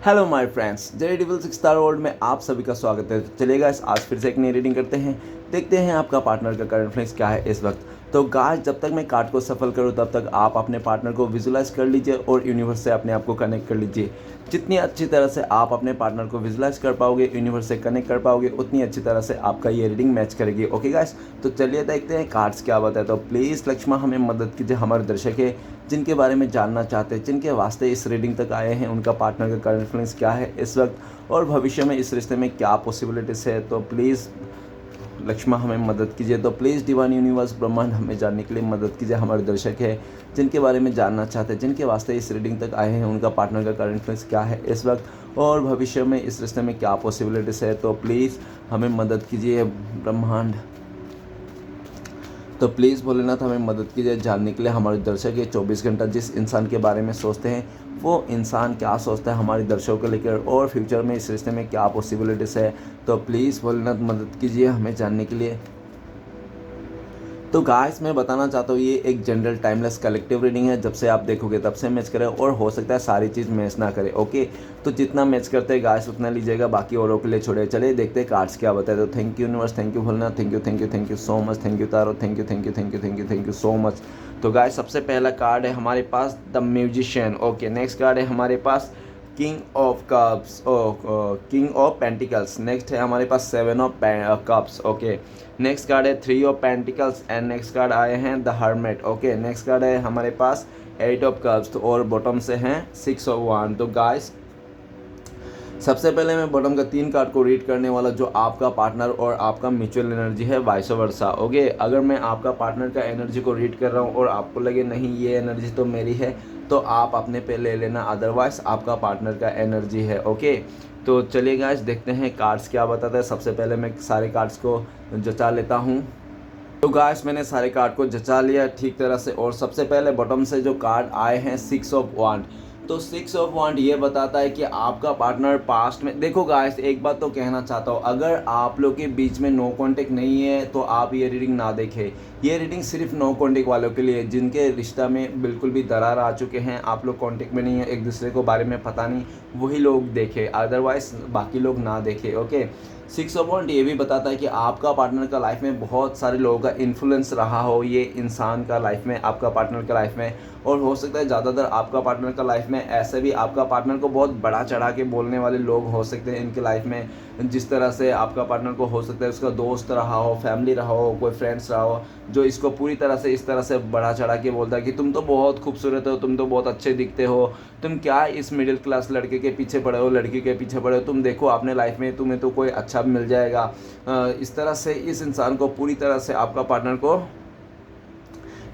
Hello my friends, JD डिविल six star world में आप सभी का स्वागत है। तो चलिए गाइस, आज फिर से एक नई रीडिंग करते हैं। देखते हैं आपका पार्टनर का करंट फ्लेक्स क्या है इस वक्त। तो गाइस, जब तक मैं कार्ड को सफल करूं तब तक आप अपने पार्टनर को विजुलाइज कर लीजिए और यूनिवर्स से अपने आप को कनेक्ट कर लीजिए। जितनी अच्छी तरह से आप अपने पार्टनर को विजुलाइज कर पाओगे, यूनिवर्स से कनेक्ट कर पाओगे, उतनी अच्छी तरह से आपका ये रीडिंग मैच करेगी। ओके गाइस, तो चलिए देखते हैं कार्ड्स क्या बताए। तो प्लीज़ लक्ष्मा हमें मदद कीजिए। हमारे दर्शक है जिनके बारे में जानना चाहते हैं, जिनके वास्ते इस रीडिंग तक आए हैं, उनका पार्टनर का करंट फीलिंग्स क्या है इस वक्त और भविष्य में इस रिश्ते में क्या पॉसिबिलिटीज़ है। तो प्लीज़ लक्ष्मा हमें मदद कीजिए। तो प्लीज़ डिवाइन यूनिवर्स ब्रह्मांड हमें जानने के लिए मदद कीजिए। हमारे दर्शक है जिनके बारे में जानना चाहते हैं, जिनके वास्ते इस रीडिंग तक आए हैं, उनका पार्टनर का करंट फीलिंग्स क्या है इस वक्त और भविष्य में इस रिश्ते में क्या पॉसिबिलिटीज़ है। तो प्लीज़ हमें मदद कीजिए ब्रह्मांड। तो प्लीज़ भोलेनाथ हमें मदद कीजिए जानने के लिए। हमारे दर्शक ये 24 घंटा जिस इंसान के बारे में सोचते हैं, वो इंसान क्या सोचता है हमारे दर्शकों को लेकर और फ्यूचर में इस रिश्ते में क्या पॉसिबिलिटीज़ है। तो प्लीज़ भोलेनाथ मदद कीजिए हमें जानने के लिए। तो गाइस, मैं बताना चाहता हूँ ये एक जनरल टाइमलेस कलेक्टिव रीडिंग है। जब से आप देखोगे तब से मैच करें और हो सकता है सारी चीज़ मैच ना करे। ओके, तो जितना मैच करते हैं गाइस उतना लीजिएगा, बाकी औरों के लिए छोड़े। चलिए देखते हैं कार्ड्स क्या बताए। तो thank you universe, thank you Bholenath, thank you so much, thank you tarot, thank you so much. तो गाइस, सबसे पहला कार्ड है हमारे पास the musician. Okay, next card है हमारे पास king of cups, king of pentacles. Next है हमारे पास 7 of cups. Okay, next card है 3 of pentacles and next card आए हैं the hermit. Okay, next card है हमारे पास 8 ऑफ कप्स और बॉटम से हैं 6 ऑफ वांड। तो गाइस, सबसे पहले मैं बॉटम का 3 कार्ड को रीड करने वाला, जो आपका पार्टनर और आपका म्यूचुअल एनर्जी है, वाइस वर्सा। ओके, अगर मैं आपका पार्टनर का एनर्जी को रीड कर रहा हूँ और आपको लगे नहीं ये एनर्जी तो मेरी है, तो आप अपने पे ले लेना, अदरवाइज आपका पार्टनर का एनर्जी है। ओके, तो चलिए गाइस देखते हैं कार्ड्स क्या बताता है। सबसे पहले मैं सारे कार्ड्स को जचा लेता हूँ। तो गाइस, मैंने सारे कार्ड को जचा लिया ठीक तरह से और सबसे पहले बॉटम से जो कार्ड आए हैं 6 ऑफ वांड। तो 6 ऑफ वांड ये बताता है कि आपका पार्टनर पास्ट में, देखो गाइस एक बात तो कहना चाहता हूँ, अगर आप लोग के बीच में नो कांटेक्ट नहीं है तो आप ये रीडिंग ना देखें। ये रीडिंग सिर्फ नो कांटेक्ट वालों के लिए, जिनके रिश्ता में बिल्कुल भी दरार आ चुके हैं, आप लोग कांटेक्ट में नहीं है, एक दूसरे को बारे में पता नहीं, वही लोग देखें, अदरवाइज बाकी लोग ना देखें। ओके, 6 ऑफ वांड ये भी बताता है कि आपका पार्टनर का लाइफ में बहुत सारे लोगों का इन्फ्लुएंस रहा हो ये इंसान का लाइफ में, आपका पार्टनर का लाइफ में, और हो सकता है ज़्यादातर आपका पार्टनर का लाइफ में ऐसे भी आपका पार्टनर को बहुत बड़ा चढ़ा के बोलने वाले लोग हो सकते हैं इनके लाइफ में। जिस तरह से आपका पार्टनर को हो सकता है उसका दोस्त रहा हो, फैमिली रहा हो, कोई फ्रेंड्स रहा हो, जो इसको पूरी तरह से इस तरह से बड़ा चढ़ा के बोलता है कि तुम तो बहुत खूबसूरत हो, तुम तो बहुत अच्छे दिखते हो, तुम क्या इस मिडिल क्लास लड़के के पीछे पड़े हो, लड़की के पीछे पड़े हो, तुम देखो अपने लाइफ में तुम्हें तो कोई अच्छा मिल जाएगा। इस तरह से इस इंसान को पूरी तरह से आपका पार्टनर को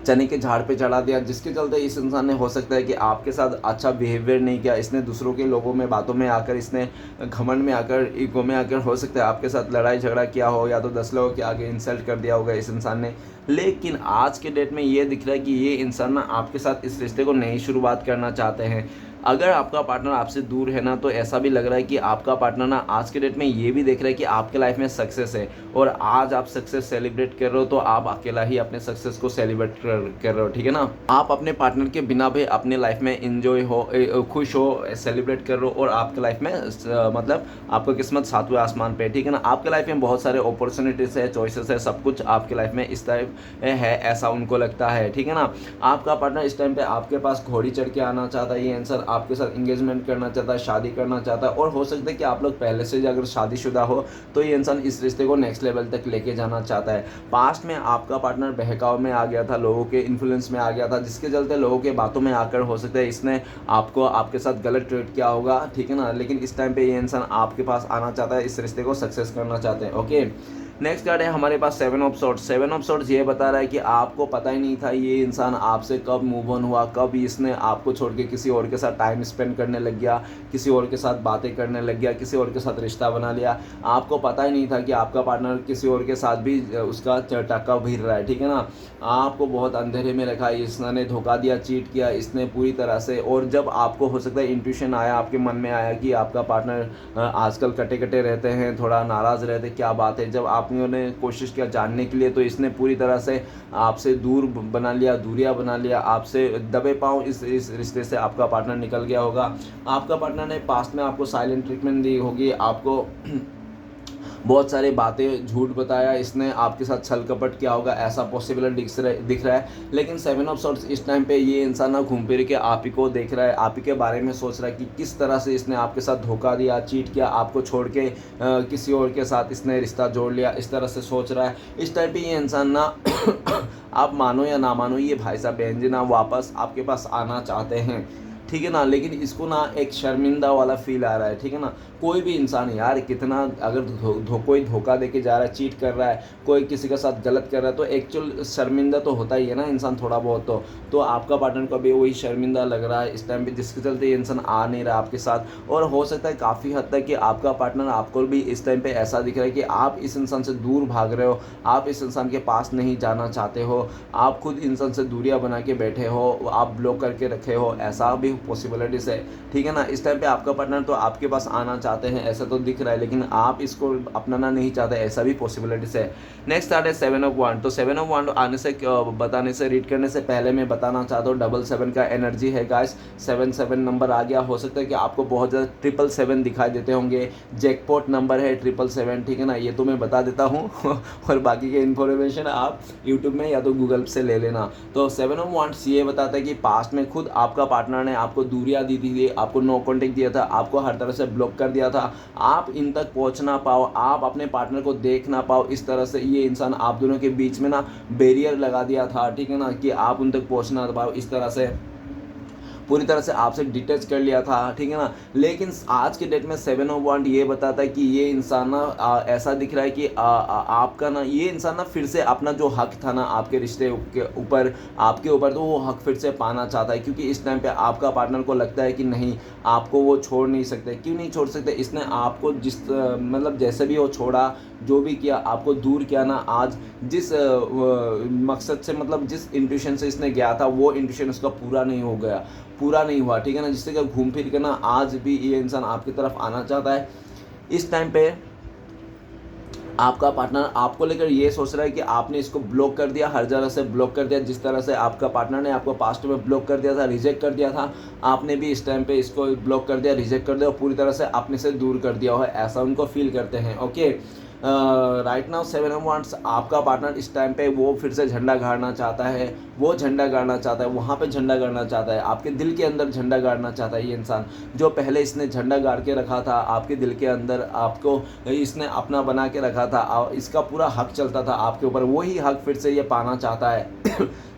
चने के झाड़ पे चढ़ा दिया, जिसके चलते इस इंसान ने हो सकता है कि आपके साथ अच्छा बिहेवियर नहीं किया। इसने दूसरों के लोगों में, बातों में आकर, इसने घमंड में आकर, ईगो में आकर हो सकता है आपके साथ लड़ाई झगड़ा किया हो, या तो 10 लोगों के आगे इंसल्ट कर दिया होगा इस इंसान ने। लेकिन आज के डेट में ये दिख रहा है कि ये इंसान ना आपके साथ इस रिश्ते को नई शुरुआत करना चाहते हैं। अगर आपका पार्टनर आपसे दूर है ना, तो ऐसा भी लग रहा है कि आपका पार्टनर ना आज के डेट में ये भी देख रहा है कि आपके लाइफ में सक्सेस है, और आज आप सक्सेस सेलिब्रेट कर रहे हो तो आप अकेला ही अपने सक्सेस को सेलिब्रेट कर रहे हो। ठीक है ना, आप अपने पार्टनर के बिना भी अपने लाइफ में इंजॉय हो, खुश हो, सेलिब्रेट कर रहे हो, और आपके लाइफ में मतलब आपका किस्मत सातवें आसमान पे है। ठीक है ना, आपके लाइफ में बहुत सारे अपॉर्चुनिटीज़ है, चॉइसेस है, सब कुछ आपके लाइफ में इस टाइप है, ऐसा उनको लगता है। ठीक है ना, आपका पार्टनर इस टाइम पे आपके पास घोड़ी चढ़ के आना चाहता है, ये इंसान आपके साथ इंगेजमेंट करना चाहता है, शादी करना चाहता है, और हो सकता है कि आप लोग पहले से अगर शादीशुदा हो तो ये इंसान इस रिश्ते को नेक्स्ट लेवल तक लेके जाना चाहता है। पास्ट में आपका पार्टनर बहकाव में आ गया था, लोगों के इन्फ्लुएंस में आ गया था, जिसके चलते लोगों के बातों में आकर हो सकता है इसने आपको, आपके साथ गलत ट्रीट किया होगा। ठीक है ना, लेकिन इस टाइम पे ये इंसान आपके पास आना चाहता है, इस रिश्ते को सक्सेस करना चाहते हैं। ओके, नेक्स्ट कार्ड है हमारे पास 7 ऑफ सॉर्ड्स। 7 ऑफ सॉर्ड्स ये बता रहा है कि आपको पता ही नहीं था ये इंसान आपसे कब मूव ऑन हुआ, कब इसने आपको छोड़ के किसी और के साथ टाइम स्पेंड करने लग गया, किसी और के साथ बातें करने लग गया, किसी और के साथ रिश्ता बना लिया। आपको पता ही नहीं था कि आपका पार्टनर किसी और के साथ भी उसका टक्का भिड़ रहा है। ठीक है ना, आपको बहुत अंधेरे में रखा, इसने धोखा दिया, चीट किया इसने पूरी तरह से। और जब आपको हो सकता है इंट्यूशन आया, आपके मन में आया कि आपका पार्टनर आजकल कटे कटे रहते हैं, थोड़ा नाराज़ रहते, क्या बात है, जब आपने आपने कोशिश किया जानने के लिए तो इसने पूरी तरह से आपसे दूर बना लिया, दूरियां बना लिया, आपसे दबे पाँव इस रिश्ते से आपका पार्टनर निकल गया होगा। आपका पार्टनर ने पास्ट में आपको साइलेंट ट्रीटमेंट दी होगी, आपको बहुत सारी बातें झूठ बताया, इसने आपके साथ छल कपट किया होगा, ऐसा पॉसिबल दिख रहा है। लेकिन 7 ऑफ सॉर्ड्स इस टाइम पे ये इंसान ना घूम फिर के आप ही को देख रहा है, आप ही के बारे में सोच रहा है कि किस तरह से इसने आपके साथ धोखा दिया, चीट किया, आपको छोड़ के किसी और के साथ इसने रिश्ता जोड़ लिया, इस तरह से सोच रहा है। इस टाइम पे ये इंसान ना आप मानो या ना मानो, ये भाई साहब बहन जी ना वापस आपके पास आना चाहते हैं, ठीक है ना। लेकिन इसको ना एक शर्मिंदा वाला फील आ रहा है, ठीक है ना। कोई भी इंसान यार कितना अगर कोई धोखा दे के जा रहा है, चीट कर रहा है, कोई किसी के साथ गलत कर रहा है, तो एक्चुअल शर्मिंदा तो होता ही है ना इंसान थोड़ा बहुत। तो आपका पार्टनर को भी वही शर्मिंदा लग रहा है इस टाइम पे, जिसके चलते ये इंसान आ नहीं रहा आपके साथ। और हो सकता है काफ़ी हद तक कि आपका पार्टनर आपको भी इस टाइम पे ऐसा दिख रहा है कि आप इस इंसान से दूर भाग रहे हो, आप इस इंसान के पास नहीं जाना चाहते हो, आप खुद इंसान से दूरियां बना के बैठे हो, आप ब्लॉक करके रखे हो, ऐसा भी पॉसिबिलिटीज़ है, ठीक है ना। इस टाइम पे आपका पार्टनर तो आपके पास आना चाहते हैं ऐसा तो दिख रहा है, लेकिन आप इसको अपनाना नहीं चाहते, ऐसा भी पॉसिबिलिटीज़ है। नेक्स्ट आर्ट है 7 ऑफ वांड। तो 7 ऑफ वांड आने से बताने से रीड करने से पहले मैं बताना चाहता हूँ 7 का एनर्जी है गाइस। 7 नंबर आ गया, हो सकता है कि आपको बहुत ज़्यादा 7 दिखाई देते होंगे, जैकपॉट नंबर है 7, ठीक है ना, ये तो मैं बता देता हूँ और बाकी के इन्फॉर्मेशन आप यूट्यूब में या तो गूगल से ले लेना। तो 7 ऑफ वांड्स ये बताता है कि पास्ट में खुद आपका पार्टनर ने आपको दूरियां दी थी, आपको नो कॉन्टेक्ट दिया था, आपको हर तरह से ब्लॉक कर दिया था, आप इन तक पहुंच ना पाओ, आप अपने पार्टनर को देख ना पाओ, इस तरह से ये इंसान आप दोनों के बीच में ना बैरियर लगा दिया था, ठीक है ना, कि आप उन तक पहुंच ना पाओ, इस तरह से पूरी तरह से आपसे डिटैच कर लिया था, ठीक है ना। लेकिन आज के डेट में 7 ऑफ वांड ये बताता है कि ये इंसान ना ऐसा दिख रहा है कि आपका ना ये इंसान ना फिर से अपना जो हक था ना आपके रिश्ते के ऊपर, आपके ऊपर, तो वो हक फिर से पाना चाहता है। क्योंकि इस टाइम पे आपका पार्टनर को लगता है कि नहीं, आपको वो छोड़ नहीं सकते। क्यों नहीं छोड़ सकते? इसने आपको जिस मतलब जैसे भी वो छोड़ा, जो भी किया, आपको दूर किया ना, आज जिस मकसद से, मतलब जिस इंट्यूशन से इसने गया था, वो इंट्यूशन उसका पूरा नहीं हुआ, ठीक है ना। जिससे कि घूम फिर के ना आज भी ये इंसान आपकी तरफ आना चाहता है। इस टाइम पे आपका पार्टनर आपको लेकर ये सोच रहा है कि आपने इसको ब्लॉक कर दिया, हर जगह से ब्लॉक कर दिया। जिस तरह से आपका पार्टनर ने आपको पास्ट में ब्लॉक कर दिया था, रिजेक्ट कर दिया था, आपने भी इस टाइम पे इसको ब्लॉक कर दिया, रिजेक्ट कर दिया और पूरी तरह से अपने से दूर कर दिया है, ऐसा उनको फील करते हैं। Okay, right now 7 of wands, आपका पार्टनर इस टाइम पे वो फिर से झंडा गाड़ना चाहता है, वो झंडा गाड़ना चाहता है, वहाँ पे झंडा गाड़ना चाहता है, आपके दिल के अंदर झंडा गाड़ना चाहता है। ये इंसान जो पहले इसने झंडा गाड़ के रखा था आपके दिल के अंदर, आपको इसने अपना बना के रखा था, इसका पूरा हक चलता था आपके ऊपर, वही हक फिर से ये पाना चाहता है।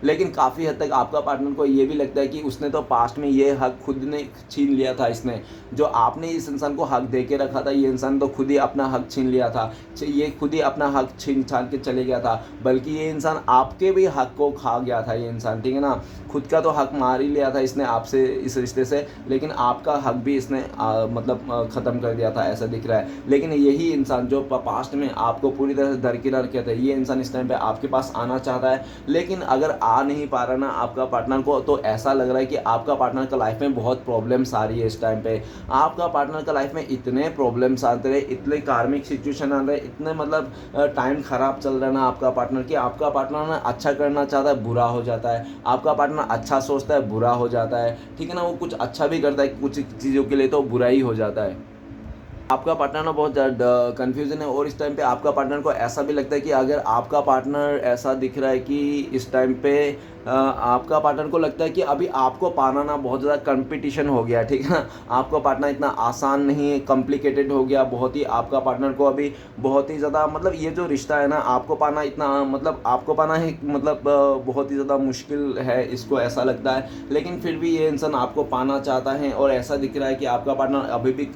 लेकिन काफ़ी हद तक आपका पार्टनर को ये भी लगता है कि उसने तो पास्ट में ये हक खुद ने छीन लिया था। इसने जो आपने इस इंसान को हक दे के रखा था, ये इंसान तो खुद ही अपना हक छीन लिया था, ये खुद ही अपना हक छीन छान के चले गया था। बल्कि ये इंसान आपके भी हक को खा गया था, ये इंसान, ठीक है ना। खुद का तो हक मार ही लिया था इसने आपसे, इस रिश्ते से, लेकिन आपका हक भी इसने मतलब ख़त्म कर दिया था, ऐसा दिख रहा है। लेकिन यही इंसान जो पास्ट में आपको पूरी तरह से दरकिनार किया था, ये इंसान इस टाइम पे आपके पास आना चाहता है। लेकिन अगर आ नहीं पा रहा ना आपका पार्टनर को, तो ऐसा लग रहा है कि आपका पार्टनर का लाइफ में बहुत प्रॉब्लम्स आ रही है इस टाइम पे। आपका पार्टनर का लाइफ में इतने प्रॉब्लम्स आते रहे, इतने कार्मिक सिचुएशन आ रहे, इतने मतलब टाइम ख़राब चल रहा है ना आपका पार्टनर, कि आपका पार्टनर ना अच्छा करना चाहता है, बुरा हो जाता है, आपका पार्टनर अच्छा सोचता है, बुरा हो जाता है, ठीक है ना। वो कुछ अच्छा भी करता है कुछ चीज़ों के लिए, तो बुरा ही हो जाता है। आपका पार्टनर ना बहुत ज़्यादा कन्फ्यूजन है। और इस टाइम पे आपका पार्टनर को ऐसा भी लगता है कि अगर आपका पार्टनर ऐसा दिख रहा है कि इस टाइम पे आपका पार्टनर को लगता है कि अभी आपको पाना ना बहुत ज़्यादा कंपटीशन हो गया, ठीक है ना। आपका पार्टनर इतना आसान नहीं है, कॉम्प्लिकेटेड हो गया बहुत ही। आपका पार्टनर को अभी बहुत ही ज़्यादा, मतलब ये जो रिश्ता है ना, आपको पाना इतना, मतलब आपको पाना है, मतलब बहुत ही ज़्यादा मुश्किल है, इसको ऐसा लगता है। लेकिन फिर भी ये इंसान आपको पाना चाहता है और ऐसा दिख रहा है कि आपका पार्टनर अभी भी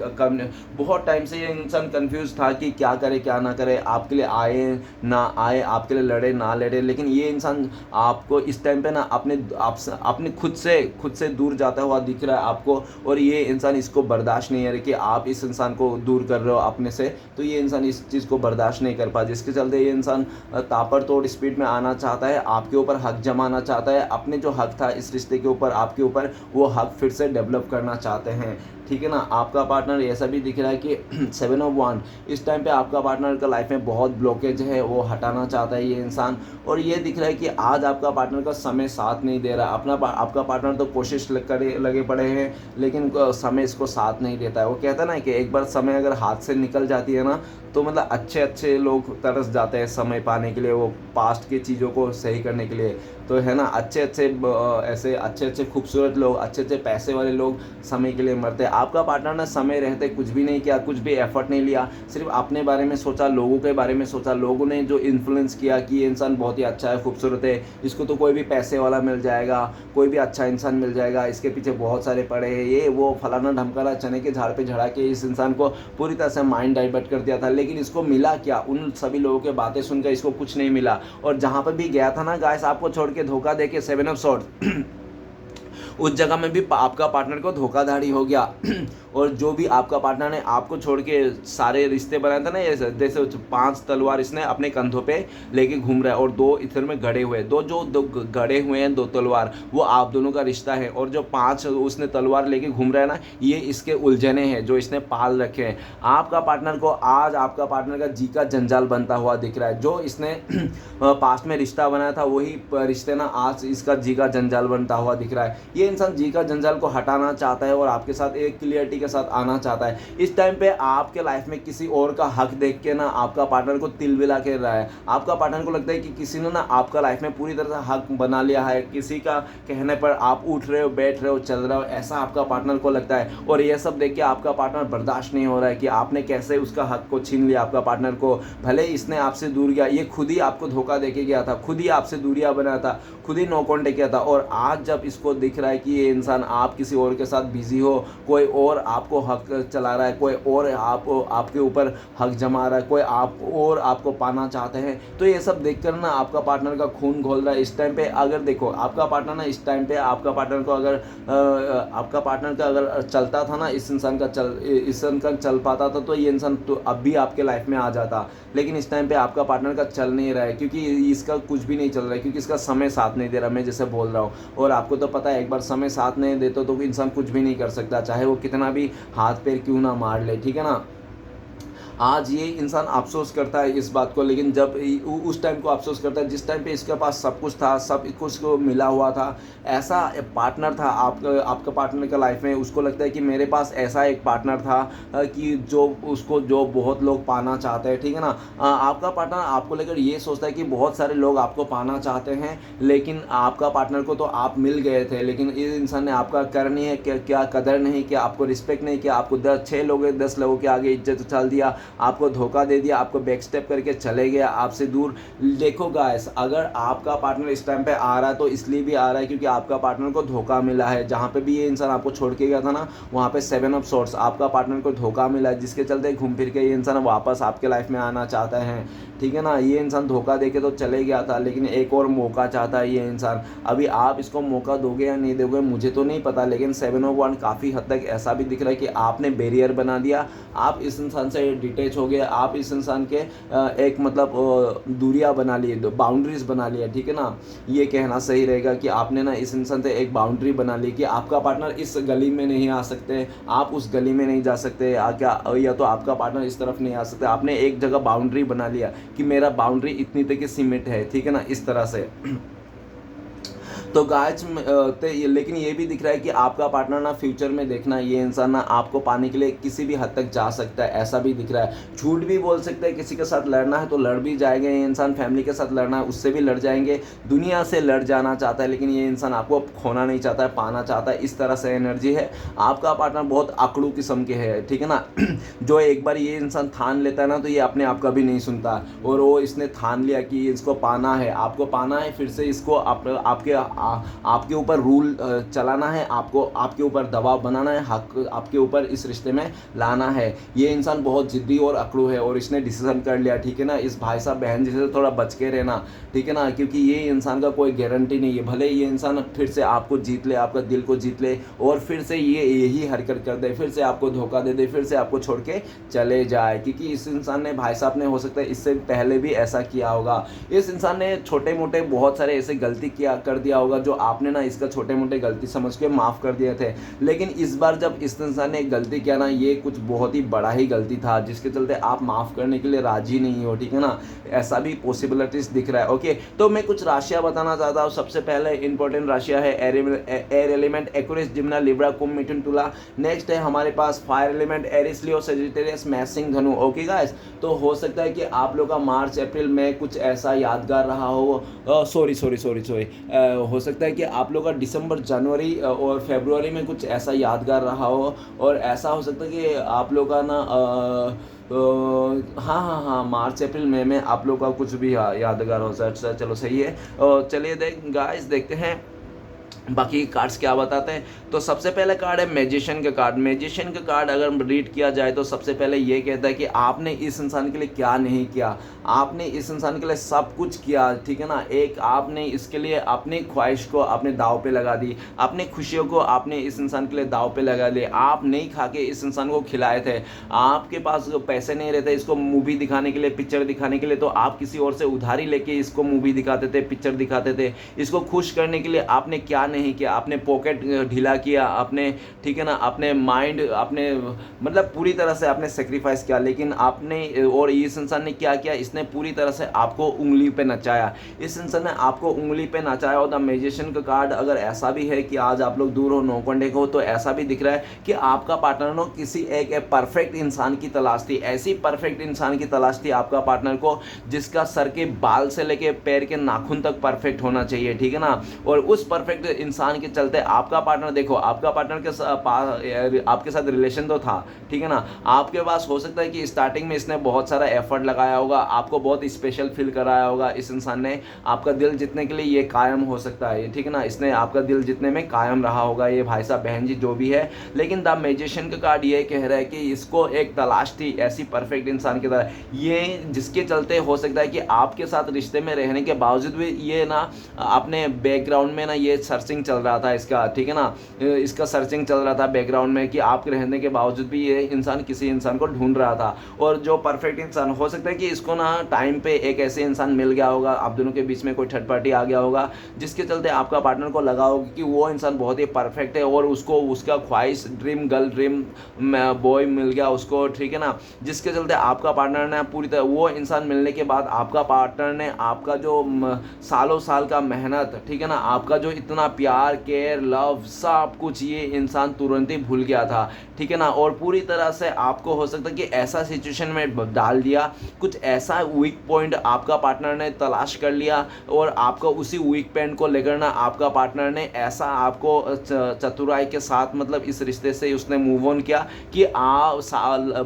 बहुत टाइम से ये इंसान कंफ्यूज था कि क्या करे क्या ना करे, आपके लिए आए ना आए, आपके लिए लड़े ना लड़े। लेकिन ये इंसान आपको इस टाइम पे ना अपने खुद से दूर जाता हुआ दिख रहा है आपको। और ये इंसान इसको बर्दाश्त नहीं है कि आप इस इंसान को दूर कर रहे हो अपने से, तो ये इंसान इस चीज़ को बर्दाश्त नहीं कर पा, जिसके चलते ये इंसान ताबड़तोड़ स्पीड में आना चाहता है, आपके ऊपर हक जमाना चाहता है, अपने जो हक था इस रिश्ते के ऊपर, आपके ऊपर, वो हक फिर से डेवलप करना चाहते हैं, ठीक है ना। आपका पार्टनर ऐसा भी दिख रहा है कि 7 ऑफ वन, इस टाइम पे आपका पार्टनर का लाइफ में बहुत ब्लॉकेज है, वो हटाना चाहता है ये इंसान। और ये दिख रहा है कि आज आपका पार्टनर का समय साथ नहीं दे रहा। आपका पार्टनर तो कोशिश लगे पड़े हैं, लेकिन समय इसको साथ नहीं देता है। वो कहता है ना कि एक बार समय अगर हाथ से निकल जाती है ना, तो मतलब अच्छे अच्छे लोग तरस जाते हैं समय पाने के लिए, वो पास्ट की चीज़ों को सही करने के लिए। तो है ना, अच्छे अच्छे ऐसे अच्छे अच्छे खूबसूरत लोग, अच्छे अच्छे पैसे वाले लोग समय के लिए मरते हैं। आपका पार्टनर ने समय रहते कुछ भी नहीं किया, कुछ भी एफर्ट नहीं लिया, सिर्फ अपने बारे में सोचा, लोगों के बारे में सोचा। लोगों ने जो इन्फ्लुएंस किया कि ये इंसान बहुत ही अच्छा है, खूबसूरत है, इसको तो कोई भी पैसे वाला मिल जाएगा, कोई भी अच्छा इंसान मिल जाएगा, इसके पीछे बहुत सारे पड़े हैं, ये वो फलाना ढमकाना, चने के झाड़ पे झड़ा के इस इंसान को पूरी तरह से माइंड डाइवर्ट कर दिया था। लेकिन इसको मिला क्या? उन सभी लोगों के बातें सुनकर इसको कुछ नहीं मिला। और जहाँ पर भी गया था ना गाइस, आपको छोड़ के धोखा दे के 7 ऑफ सॉर्ड्स उस जगह में भी आपका पार्टनर को धोखाधड़ी हो गया। और जो भी आपका पार्टनर ने आपको छोड़ के सारे रिश्ते बनाए थे ना, ये जैसे 5 तलवार इसने अपने कंधों पे लेके घूम रहा है, और 2 इधर में गड़े हुए, दो गड़े हुए हैं 2 तलवार, वो आप दोनों का रिश्ता है। और जो 5 उसने तलवार लेके घूम रहा है ना, ये इसके उलझने हैं जो इसने पाल रखे हैं। आपका पार्टनर को आज आपका पार्टनर का जी का जंजाल बनता हुआ दिख रहा है। जो इसने पास्ट में रिश्ता बनाया था, वही रिश्ते ना आज इसका जी का जंजाल बनता हुआ दिख रहा है। ये इंसान जी का जंजाल को हटाना चाहता है और आपके साथ एक क्लियरिटी के साथ आना चाहता है। इस टाइम पे आपके लाइफ में किसी और का हक देख के ना आपका पार्टनर को तिलमिला के रहा है। आपका पार्टनर को लगता है कि किसी ने ना आपका लाइफ में पूरी तरह से हक बना लिया है, किसी का कहने पर आप उठ रहे हो, बैठ रहे हो, चल रहे हो, ऐसा आपका पार्टनर को लगता है। और ये सब देख के आपका पार्टनर बर्दाश्त नहीं हो रहा है कि आपने कैसे उसका हक को छीन लिया आपका पार्टनर को। भले इसने आपसे दूर गया, ये खुद ही आपको धोखा दे के गया था, खुद ही आपसे दूरियां बनाया था, खुद ही नो कॉन्टेक्ट किया था। और आज जब इसको दिख रहा है कि ये इंसान आप किसी और के साथ बिजी हो, कोई और आपको हक चला रहा है, कोई और आपके ऊपर हक जमा रहा है, कोई आपको पाना चाहते हैं, तो ये सब देखकर ना आपका पार्टनर का खून खौल रहा है। इस टाइम पे अगर देखो आपका पार्टनर ना, इस टाइम पे आपका पार्टनर को अगर आपका पार्टनर का अगर चलता था ना, इस इंसान का चल पाता था, तो ये इंसान तो अब भी आपके लाइफ में आ जाता। लेकिन इस टाइम पे आपका पार्टनर का चल नहीं रहा है, क्योंकि इसका कुछ भी नहीं चल रहा है, क्योंकि इसका समय साथ नहीं दे रहा, मैं जैसे बोल रहा हूँ। और आपको तो पता है, एक बार समय साथ नहीं देते तो इंसान कुछ भी नहीं कर सकता, चाहे वो कितना भी हाथ पैर क्यों ना मार ले, ठीक है ना। आज ये इंसान अफसोस करता है इस बात को, लेकिन जब उस टाइम को अफसोस करता है जिस टाइम पे इसके पास सब कुछ था, सब कुछ को मिला हुआ था, ऐसा पार्टनर था आपका पार्टनर का लाइफ में। उसको लगता है कि मेरे पास ऐसा एक पार्टनर था कि जो बहुत लोग पाना चाहते हैं, ठीक है ना। आपका पार्टनर आपको लेकर ये सोचता है कि बहुत सारे लोग आपको पाना चाहते हैं, लेकिन आपका पार्टनर को तो आप मिल गए थे, लेकिन इस इंसान ने आपका कर नहीं है, क्या कदर नहीं किया, आपको रिस्पेक्ट नहीं किया, आपको 10 लोगों के आगे इज्जत उछाल दिया, आपको धोखा दे दिया, आपको बैक स्टेप करके चले गया, आपसे दूर। देखो गाइस, अगर आपका पार्टनर इस टाइम पे आ रहा है तो इसलिए भी आ रहा है क्योंकि आपका पार्टनर को धोखा मिला है। जहाँ पे भी ये इंसान आपको छोड़ के गया था ना, वहाँ पे 7 ऑफ सॉर्ड्स, आपका पार्टनर को धोखा मिला है, जिसके चलते घूम फिर के ये इंसान वापस आपके लाइफ में आना चाहता है, ठीक है ना। ये इंसान धोखा दे के तो चले गया था, लेकिन एक और मौका चाहता है ये इंसान। अभी आप इसको मौका दोगे या नहीं दोगे मुझे तो नहीं पता, लेकिन 7 ऑफ वन काफ़ी हद तक ऐसा भी दिख रहा है कि आपने बैरियर बना दिया, आप इस इंसान से डिटैच हो गए, आप इस इंसान के एक मतलब दूरियां बना लिए, बाउंड्रीज बना लिया, ठीक है ना। ये कहना सही रहेगा कि आपने ना इस इंसान से एक बाउंड्री बना ली कि आपका पार्टनर इस गली में नहीं आ सकते, आप उस गली में नहीं जा सकते, या तो आपका पार्टनर इस तरफ नहीं आ सकते। आपने एक जगह बाउंड्री बना लिया कि मेरा बाउंड्री इतनी तक की सीमित है, ठीक है ना, इस तरह से। तो गाइस लेकिन ये भी दिख रहा है कि आपका पार्टनर ना फ्यूचर में देखना, ये इंसान ना आपको पाने के लिए किसी भी हद तक जा सकता है, ऐसा भी दिख रहा है। झूठ भी बोल सकता है, किसी के साथ लड़ना है तो लड़ भी जाएंगे ये इंसान, फैमिली के साथ लड़ना है उससे भी लड़ जाएंगे, दुनिया से लड़ जाना चाहता है, लेकिन ये इंसान आपको खोना नहीं चाहता है, पाना चाहता है। इस तरह से एनर्जी है। आपका पार्टनर बहुत आकड़ू किस्म के है, ठीक है ना। जो एक बार ये इंसान ठान लेता है ना, तो ये अपने आप का भी नहीं सुनता, और वो इसने ठान लिया कि इसको पाना है, आपको पाना है, फिर से इसको आपके ऊपर रूल चलाना है, आपको आपके ऊपर दबाव बनाना है, हक आपके ऊपर इस रिश्ते में लाना है। ये इंसान बहुत जिद्दी और अकड़ू है, और इसने डिसीजन कर लिया, ठीक है ना। इस भाई साहब बहन जी से थोड़ा बच के रहना, ठीक है ना, क्योंकि ये इंसान का कोई गारंटी नहीं है। भले ये इंसान फिर से आपको जीत ले, आपका दिल को जीत ले, और फिर से ये यही हरकत कर दे, फिर से आपको धोखा दे दे, फिर से आपको छोड़ के चले जाए, क्योंकि इस इंसान ने, भाई साहब ने, हो सकता है इससे पहले भी ऐसा किया होगा। इस इंसान ने छोटे मोटे बहुत सारे ऐसे गलती कर दिया होगा होगा जो आपने ना इसका छोटे मोटे गलती समझ के माफ़ कर दिए थे। लेकिन इस बार जब इस इंसान ने एक गलती किया ना, ये कुछ बहुत ही बड़ा ही गलती था जिसके चलते आप माफ़ करने के लिए राजी नहीं हो, ठीक है ना। ऐसा भी पॉसिबिलिटीज़ दिख रहा है। ओके, तो मैं कुछ राशियाँ बताना चाहता हूँ। सबसे पहले इंपॉर्टेंट राशियाँ है एयर एलिमेंट एक्वेरियस, जिम्ना, लिब्रा, कुंभ, मिथुन, तुला। नेक्स्ट है हमारे पास फायर एलिमेंट एरिस, लियो, सजिटेरियस, मेष, सिंह, धनु। ओके गाइस, तो हो सकता है कि आप लोग का मार्च अप्रैल में कुछ ऐसा यादगार रहा हो, सॉरी, हो सकता है कि आप लोग का दिसंबर, जनवरी और फरवरी में कुछ ऐसा यादगार रहा हो, और ऐसा हो सकता है कि आप लोग का ना हाँ, मार्च अप्रैल मई में आप लोग का कुछ भी यादगार हो सकता है। चलो सही है। चलिए गाइस देखते हैं बाकी कार्ड्स क्या बताते हैं। तो सबसे पहले कार्ड है मैजिशियन का कार्ड। मैजिशियन का कार्ड अगर रीड किया जाए तो सबसे पहले ये कहता है कि आपने इस इंसान के लिए क्या नहीं किया। आपने इस इंसान के लिए सब कुछ किया, ठीक है ना। एक आपने इसके लिए अपनी ख्वाहिश को आपने दाव पे लगा दी, अपनी खुशियों को आपने इस इंसान के लिए दाव पे लगा ली। आप नहीं खा के इस इंसान को खिलाए थे, आपके पास पैसे नहीं रहते इसको मूवी दिखाने के लिए, पिक्चर दिखाने के लिए, तो आप किसी और से उधारी लेके इसको मूवी दिखाते थे, पिक्चर दिखाते थे। इसको खुश करने के लिए आपने क्या नहीं किया, आपने पॉकेट ढीला किया, आपने, ठीक है ना, अपने माइंड, आपने मतलब पूरी तरह से आपने सेक्रीफाइस किया। लेकिन आपने, और इस इंसान ने क्या किया, इसने पूरी तरह से आपको उंगली पे नचाया। इस इंसान ने आपको उंगली पे नचाया। और द मैजिशियन का कार्ड अगर ऐसा भी है कि आज आप लोग दूर हो, नौकंडे हो, तो ऐसा भी दिख रहा है कि आपका पार्टनर ने किसी एक परफेक्ट इंसान की तलाश थी। ऐसी परफेक्ट इंसान की तलाश थी आपका पार्टनर को जिसका सर के बाल से लेके पैर के नाखून तक परफेक्ट होना चाहिए, ठीक है ना। और उस परफेक्ट इंसान के चलते आपका पार्टनर, देखो आपका पार्टनर के आपके साथ रिलेशन तो था, ठीक है ना। आपके पास हो सकता है कि स्टार्टिंग में इसने बहुत सारा एफर्ट लगाया होगा, आपको बहुत स्पेशल फील कराया होगा। इस इंसान ने आपका दिल जीतने के लिए ये कायम हो सकता है, ठीक है ना। इसने आपका दिल जीतने में कायम रहा होगा, ये भाई साहब बहन जी जो भी है। लेकिन द मैजिशियन का कार्ड ये कह रहा है कि इसको एक तलाश थी ऐसी परफेक्ट इंसान की तरह, ये जिसके चलते हो सकता है कि आपके साथ रिश्ते में रहने के बावजूद भी ये ना अपने बैकग्राउंड में ना ये सर्चिंग चल रहा था इसका, ठीक है ना। इसका सर्चिंग चल रहा था बैकग्राउंड में कि आप रहने के बावजूद भी ये इंसान किसी इंसान को ढूंढ रहा था। और जो परफेक्ट इंसान, हो सकता है कि इसको ना टाइम पे एक ऐसे इंसान मिल गया होगा, आप दोनों के बीच में कोई थर्ड पार्टी आ गया होगा जिसके चलते आपका पार्टनर को लगा होगा कि वो इंसान बहुत ही परफेक्ट है और उसको उसका ख्वाहिश ड्रीम गर्ल, ड्रीम बॉय मिल गया उसको, ठीक है ना। जिसके चलते आपका पार्टनर ने पूरी तरह, वो इंसान मिलने के बाद आपका पार्टनर ने आपका जो सालों साल का मेहनत, ठीक है ना, आपका जो इतना प्यार, केयर, लव, सब कुछ ये इंसान तुरंत ही भूल गया था, ठीक है ना। और पूरी तरह से आपको हो सकता है कि ऐसा सिचुएशन में डाल दिया, कुछ ऐसा वीक पॉइंट आपका पार्टनर ने तलाश कर लिया और आपका उसी वीक पॉइंट को लेकर ना आपका पार्टनर ने ऐसा आपको चतुराई के साथ, मतलब इस रिश्ते से उसने मूव ऑन किया कि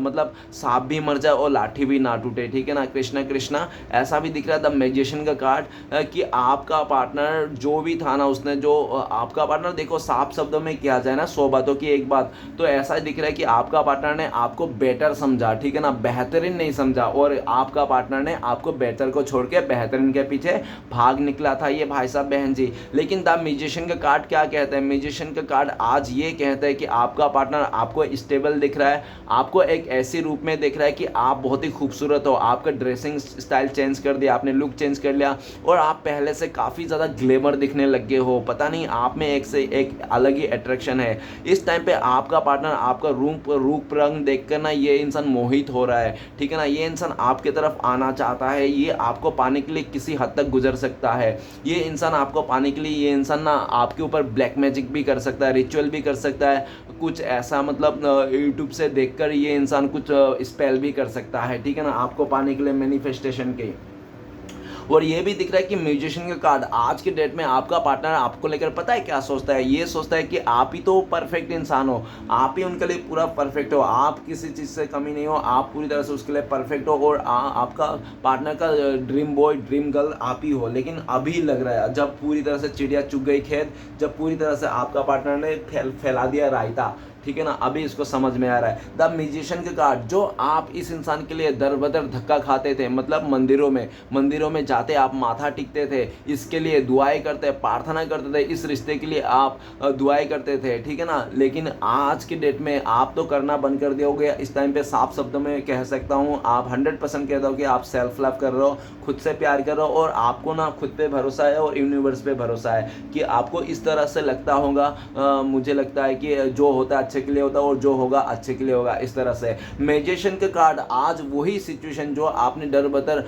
मतलब सांप भी मर जाए और लाठी भी ना टूटे, ठीक है ना। कृष्णा कृष्णा ऐसा भी दिख रहा था मैजिशियन का कार्ड कि आपका पार्टनर जो भी था ना, उसने जो आपका पार्टनर, देखो साफ शब्दों में किया जाए ना 100 बातों की एक बात, तो ऐसा दिख रहा है कि आपका पार्टनर ने आपको बेटर समझा, ठीक है ना, बेहतरीन नहीं समझा। और आपका पार्टनर ने आपको बेहतर को छोड़ के बेहतरीन के पीछे भाग निकला था ये भाई साहब बहन जी। लेकिन द म्यूजिशियन का कार्ड क्या कहता है, म्यूजिशियन का कार्ड आज ये कहता है कि आपका पार्टनर आपको स्टेबल दिख रहा है, आपको एक ऐसे रूप में दिख रहा है कि आप बहुत ही खूबसूरत हो, आपका ड्रेसिंग स्टाइल चेंज कर दिया, आपने लुक चेंज कर लिया और आप पहले से काफ़ी ज़्यादा ग्लैमर दिखने लग गए हो। पता नहीं आप में एक से एक अलग ही अट्रैक्शन है। इस टाइम पे आपका पार्टनर आपका रूप रंग देखकर ना ये इंसान मोहित हो रहा है, ठीक है ना। ये इंसान आपके तरफ आना चाहता है, ये आपको पाने के लिए किसी हद तक गुजर सकता है। ये इंसान आपको पाने के लिए, ये इंसान ना आपके ऊपर ब्लैक मैजिक भी कर सकता है, रिचुअल भी कर सकता है, कुछ ऐसा मतलब यूट्यूब से देखकर ये इंसान कुछ स्पेल भी कर सकता है, ठीक है ना, आपको पाने के लिए मैनिफेस्टेशन के। और ये भी दिख रहा है कि म्यूजिशियन का कार्ड आज के डेट में आपका पार्टनर आपको लेकर पता है क्या सोचता है, ये सोचता है कि आप ही तो परफेक्ट इंसान हो, आप ही उनके लिए पूरा परफेक्ट हो, आप किसी चीज़ से कमी नहीं हो, आप पूरी तरह से उसके लिए परफेक्ट हो और आपका पार्टनर का ड्रीम बॉय, ड्रीम गर्ल आप ही हो। लेकिन अभी लग रहा है जब पूरी तरह से चिड़िया चुग गई खेत, जब पूरी तरह से आपका पार्टनर ने फैला दिया रायता, ठीक है ना, अभी इसको समझ में आ रहा है। द म्यूजिशियन के कार्ड, जो आप इस इंसान के लिए दर बदर धक्का खाते थे, मतलब मंदिरों में जाते आप माथा टिकते थे, इसके लिए दुआएं करते, प्रार्थना करते थे, इस रिश्ते के लिए आप दुआएं करते थे, ठीक है ना। लेकिन आज की डेट में आप तो करना बंद कर दियोगे। इस टाइम पे साफ शब्दों में कह सकता हूँ, आप 100% कह दो कि आप सेल्फ लव कर रहे हो, खुद से प्यार कर रहे हो, और आपको ना खुद पे भरोसा है और यूनिवर्स पे भरोसा है कि आपको इस तरह से लगता होगा, मुझे लगता है कि जो होता है अच्छे के लिए होता है और जो होगा अच्छे के लिए होगा, इस तरह से। मैजिशियन के कार्ड, आज वही सिचुएशन जो आपने डर बतर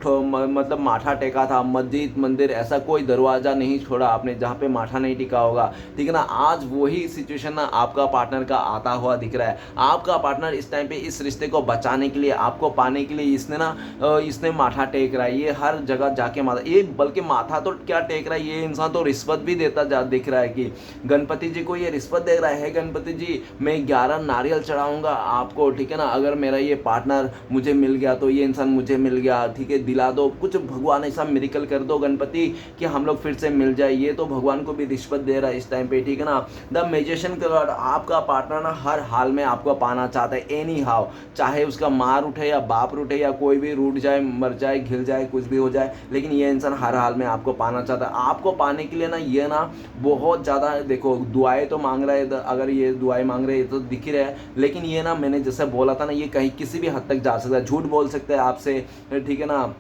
मतलब माथा टेका था, मस्जिद मंदिर ऐसा कोई दरवाजा नहीं छोड़ा आपने जहाँ पे माथा नहीं टिका होगा, ठीक है ना। आज वही सिचुएशन ना आपका पार्टनर का आता हुआ दिख रहा है। आपका पार्टनर इस टाइम पे इस रिश्ते को बचाने के लिए, आपको पाने के लिए इसने माथा टेक रहा है। ये हर जगह जाके ये बल्कि माथा तो क्या टेक रहा है, ये इंसान तो रिश्वत भी देता दिख रहा है कि गणपति जी को ये रिश्वत दे रहा है, गणपति जी मैं 11 नारियल चढ़ाऊंगा आपको, ठीक है ना, अगर मेरा ये पार्टनर मुझे मिल गया तो ये इंसान मुझे मिल गया, ठीक है, दिला दो कुछ, भगवान ऐसा मिरेकल कर दो गणपति कि हम लोग फिर से मिल जाए। ये तो भगवान को भी रिश्वत दे रहा है इस टाइम पे, ठीक है ना। द मैजिशियन कार्ड, आपका पार्टनर ना हर हाल में आपको पाना चाहता है, एनी हाउ, चाहे उसका मार उठे या बाप उठे या कोई भी रूठ जाए, मर जाए, घिल जाए, कुछ भी हो जाए, लेकिन ये इंसान हर हाल में आपको पाना चाहता है। आपको पाने के लिए ना ये ना बहुत ज़्यादा, देखो दुआएं तो मांग रहा है, अगर ये दुआएं मांग रहे हैं तो दिख ही रहा है, लेकिन ये ना मैंने जैसे बोला था ना, ये कहीं किसी भी हद तक जा सकता है, झूठ बोल सकता है आपसे, ठीक है ना,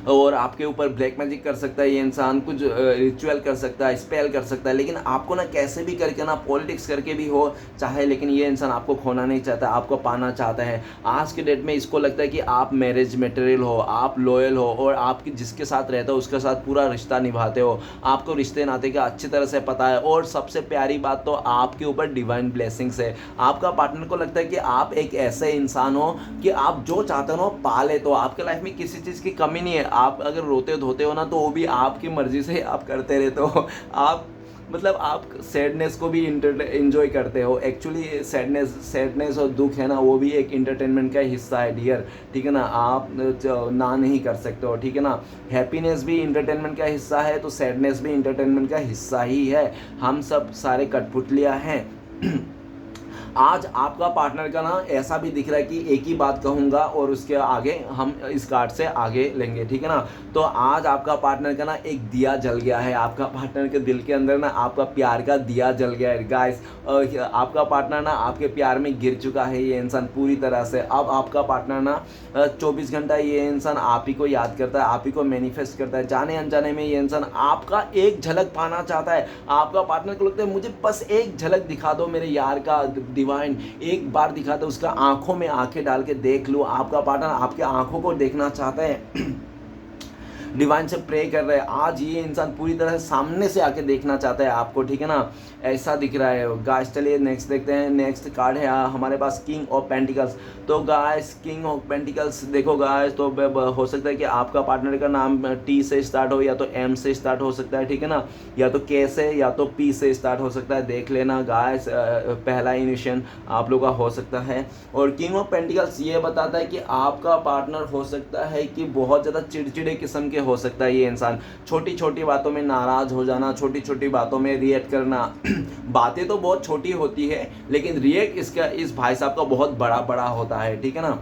और आपके ऊपर ब्लैक मैजिक कर सकता है ये इंसान, कुछ रिचुअल कर सकता है, स्पेल कर सकता है, लेकिन आपको ना कैसे भी करके ना पॉलिटिक्स करके भी हो चाहे, लेकिन ये इंसान आपको खोना नहीं चाहता, आपको पाना चाहता है। आज के डेट में इसको लगता है कि आप मैरिज मटेरियल हो, आप लॉयल हो, और आपकी जिसके साथ रहते हो उसके साथ पूरा रिश्ता निभाते हो, आपको रिश्ते नाते का अच्छी तरह से पता है, और सबसे प्यारी बात तो आपके ऊपर डिवाइन ब्लेसिंग्स है। आपका पार्टनर को लगता है कि आप एक ऐसे इंसान हो कि आप जो चाहते हो पा लेते हो, आपके लाइफ में किसी चीज़ की कमी नहीं है। आप अगर रोते धोते हो ना तो वो भी आपकी मर्जी से आप करते रहते हो, आप मतलब आप सैडनेस को भी इंजॉय करते हो। एक्चुअली सैडनेस और दुख है ना, वो भी एक इंटरटेनमेंट का हिस्सा है डियर, ठीक है ना, आप ना नहीं कर सकते हो, ठीक है ना। हैप्पीनेस भी इंटरटेनमेंट का हिस्सा है तो सैडनेस भी इंटरटेनमेंट का हिस्सा ही है, हम सब सारे कठपुतलियाँ हैं। आज आपका पार्टनर का ना ऐसा भी दिख रहा है कि एक ही बात कहूँगा और उसके आगे हम इस कार्ड से आगे लेंगे, ठीक है ना। तो आज आपका पार्टनर का ना एक दिया जल गया है, आपका पार्टनर के दिल के अंदर ना आपका प्यार का दिया जल गया है गाइस। आपका पार्टनर ना आपके प्यार में गिर चुका है ये इंसान पूरी तरह से। अब आपका पार्टनर ना 24 घंटा ये इंसान आप ही को याद करता है, आप ही को मैनिफेस्ट करता है, जाने अनजाने में ये इंसान आपका एक झलक पाना चाहता है। आपका पार्टनर को लगता है मुझे बस एक झलक दिखा दो मेरे यार का डिवाइन, एक बार दिखा दो, उसका आंखों में आंखें डाल के देख लो। आपका पार्टनर आपके आंखों को देखना चाहता है, डिवाइन से प्रे कर रहे हैं। आज ये इंसान पूरी तरह से सामने से आके देखना चाहता है आपको, ठीक है ना, ऐसा दिख रहा है गाइस। चलिए नेक्स्ट देखते हैं। नेक्स्ट कार्ड है हमारे पास किंग ऑफ पेंटिकल्स। तो गाइस किंग ऑफ पेंटिकल्स देखो गाइस, तो हो सकता है कि आपका पार्टनर का नाम टी से स्टार्ट हो या तो एम से स्टार्ट हो सकता है, ठीक है ना, या तो के से या तो पी से स्टार्ट हो सकता है, देख लेना गाइस, पहला इनिशियल आप लोग का हो सकता है। और किंग ऑफ पेंटिकल्स ये बताता है कि आपका पार्टनर हो सकता है कि बहुत ज़्यादा चिड़चिड़े किस्म के हो सकता है ये इंसान, छोटी छोटी बातों में नाराज हो जाना, छोटी छोटी बातों में रिएक्ट करना। बातें तो बहुत छोटी होती है लेकिन रिएक्ट इस भाई साहब का बहुत बड़ा बड़ा होता है, ठीक है ना।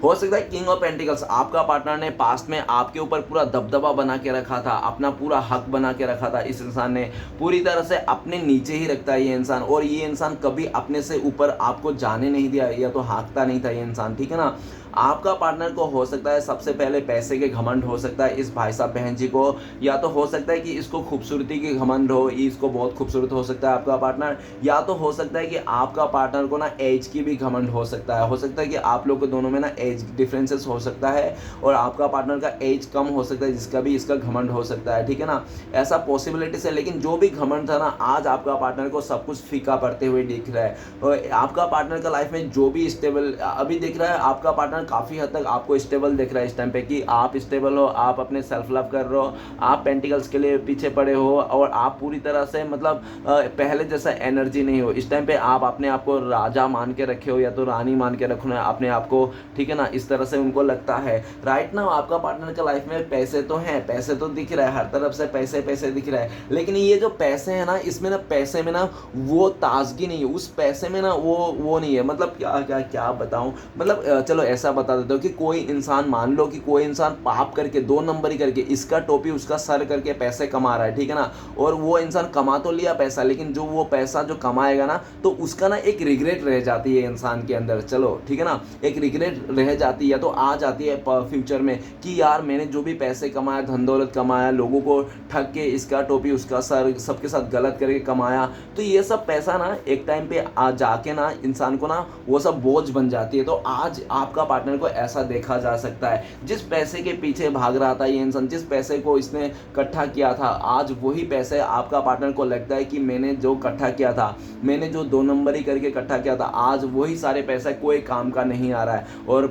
हो सकता है किंग ऑफ पेंटिकल्स आपका पार्टनर ने पास्ट में आपके ऊपर पूरा दबदबा बना के रखा था, अपना पूरा हक बना के रखा था। इस इंसान ने पूरी तरह से अपने नीचे ही रखता है ये इंसान, और ये इंसान कभी अपने से ऊपर आपको जाने नहीं दिया या तो हाँकता नहीं था ये इंसान, ठीक है ना। आपका पार्टनर को हो सकता है सबसे पहले पैसे के घमंड हो सकता है इस भाई साहब बहन जी को, या तो हो सकता है कि इसको खूबसूरती के घमंड हो, इसको बहुत खूबसूरत हो सकता है आपका पार्टनर, या तो हो सकता है कि आपका पार्टनर को ना एज की भी घमंड हो सकता है कि आप लोग के दोनों में ना एज डिफरेंसेस हो सकता है, और आपका पार्टनर का एज कम हो सकता है जिसका भी इसका घमंड हो सकता है, ठीक है ना, ऐसा पॉसिबिलिटीज है। लेकिन जो भी घमंड था ना, आज आपका पार्टनर को सब कुछ फीका पड़ते हुए दिख रहा है। और आपका पार्टनर का लाइफ में जो भी स्टेबल अभी दिख रहा है, आपका पार्टनर काफ़ी हद तक आपको स्टेबल दिख रहा है इस टाइम पे कि आप स्टेबल हो, आप अपने सेल्फ लव कर रहे हो, आप पेंटिकल्स के लिए पीछे पड़े हो और आप पूरी तरह से मतलब पहले जैसा एनर्जी नहीं हो। इस टाइम पे आप अपने आप को राजा मान के रखे हो या तो रानी मान के रखो ना अपने आप को, ठीक है ना, इस तरह से उनको लगता है। राइट ना आपका पार्टनर का लाइफ में पैसे तो हैं, पैसे तो दिख रहा है, हर तरफ से पैसे पैसे दिख रहा है, लेकिन ये जो पैसे हैं ना, इसमें ना पैसे में ना वो ताजगी नहीं है, उस पैसे में ना वो नहीं है। मतलब क्या क्या क्या बताऊं, मतलब चलो ऐसा बता देता हूँ कि कोई इंसान, मान लो कि कोई इंसान पाप करके, 2 नंबरी करके, इसका टोपी उसका सर करके पैसे कमा रहा है, ठीक है ना, और वो इंसान कमा तो लिया पैसा, लेकिन जो वो पैसा जो कमाएगा ना, तो उसका ना एक रिग्रेट रह जाती है इंसान के अंदर, चलो ठीक है ना, एक रिग्रेट रह जाती है, तो आ जाती है फ्यूचर में कि यार मैंने जो भी पैसे कमाया, धन दौलत कमाया, लोगों को ठग के, इसका टोपी उसका सर, सबके साथ गलत करके कमाया, तो ये सब पैसा ना एक टाइम पे आ जाके ना इंसान को ना वो सब बोझ बन जाती है। तो आज आपका पार्टनर को ऐसा देखा जा सकता है, जिस पैसे के पीछे भाग रहा था ये इंसान, जिस पैसे को इसने इकट्ठा किया था, आज वही पैसे आपका पार्टनर को लगता है कि मैंने जो इकट्ठा किया था, मैंने जो 2 नंबरी करके इकट्ठा किया था, आज वही सारे पैसे कोई काम का नहीं आ रहा है और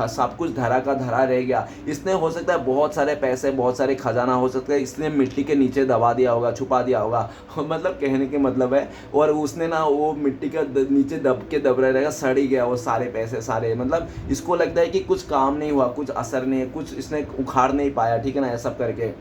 सब कुछ धरा का धरा रह गया। इसने हो सकता है बहुत सारे पैसे, बहुत सारे खजाना हो सकता है इसने मिट्टी के नीचे दबा दिया होगा, छुपा दिया होगा मतलब कहने के मतलब है, और उसने ना वो मिट्टी का नीचे दब के दब रहेगा, सड़ ही गया वो सारे पैसे सारे, मतलब इसको लगता है कि कुछ काम नहीं हुआ, कुछ असर नहीं है, कुछ इसने उखाड़ नहीं पाया, ठीक है ना, ऐसा करके।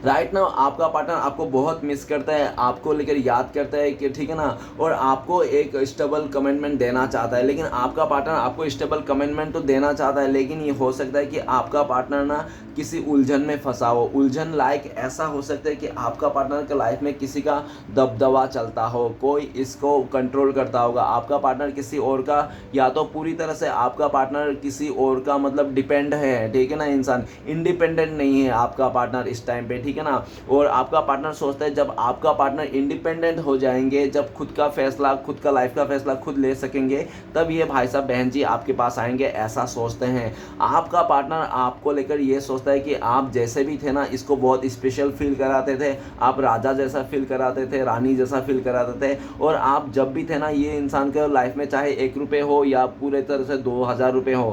राइट ना आपका पार्टनर आपको बहुत मिस करता है, आपको लेकर याद करता है कि ठीक है ना, और आपको एक स्टेबल कमिटमेंट देना चाहता है, लेकिन आपका पार्टनर आपको स्टेबल कमिटमेंट तो देना चाहता है, लेकिन ये हो सकता है कि आपका पार्टनर ना किसी उलझन में फंसा हो। उलझन लाइक ऐसा हो सकता है कि आपका पार्टनर के लाइफ में किसी का दबदबा चलता हो, कोई इसको कंट्रोल करता होगा, आपका पार्टनर किसी और का, या तो पूरी तरह से आपका पार्टनर किसी और का मतलब डिपेंड है, ठीक है ना, इंसान इंडिपेंडेंट नहीं है आपका पार्टनर इस टाइम पे, ठीक है ना। और आपका पार्टनर सोचता है जब आपका पार्टनर इंडिपेंडेंट हो जाएंगे, जब खुद का फैसला, खुद का लाइफ का फैसला खुद ले सकेंगे, तब ये भाई साहब बहन जी आपके पास आएंगे, ऐसा सोचते हैं। आपका पार्टनर आपको लेकर ये सोचता है कि आप जैसे भी थे ना, इसको बहुत स्पेशल फील कराते थे, आप राजा जैसा फील कराते थे, रानी जैसा फील कराते थे, और आप जब भी थे ना, ये इंसान के लाइफ में चाहे 1 रुपये हो या पूरे तरह से 2000 रुपये हो,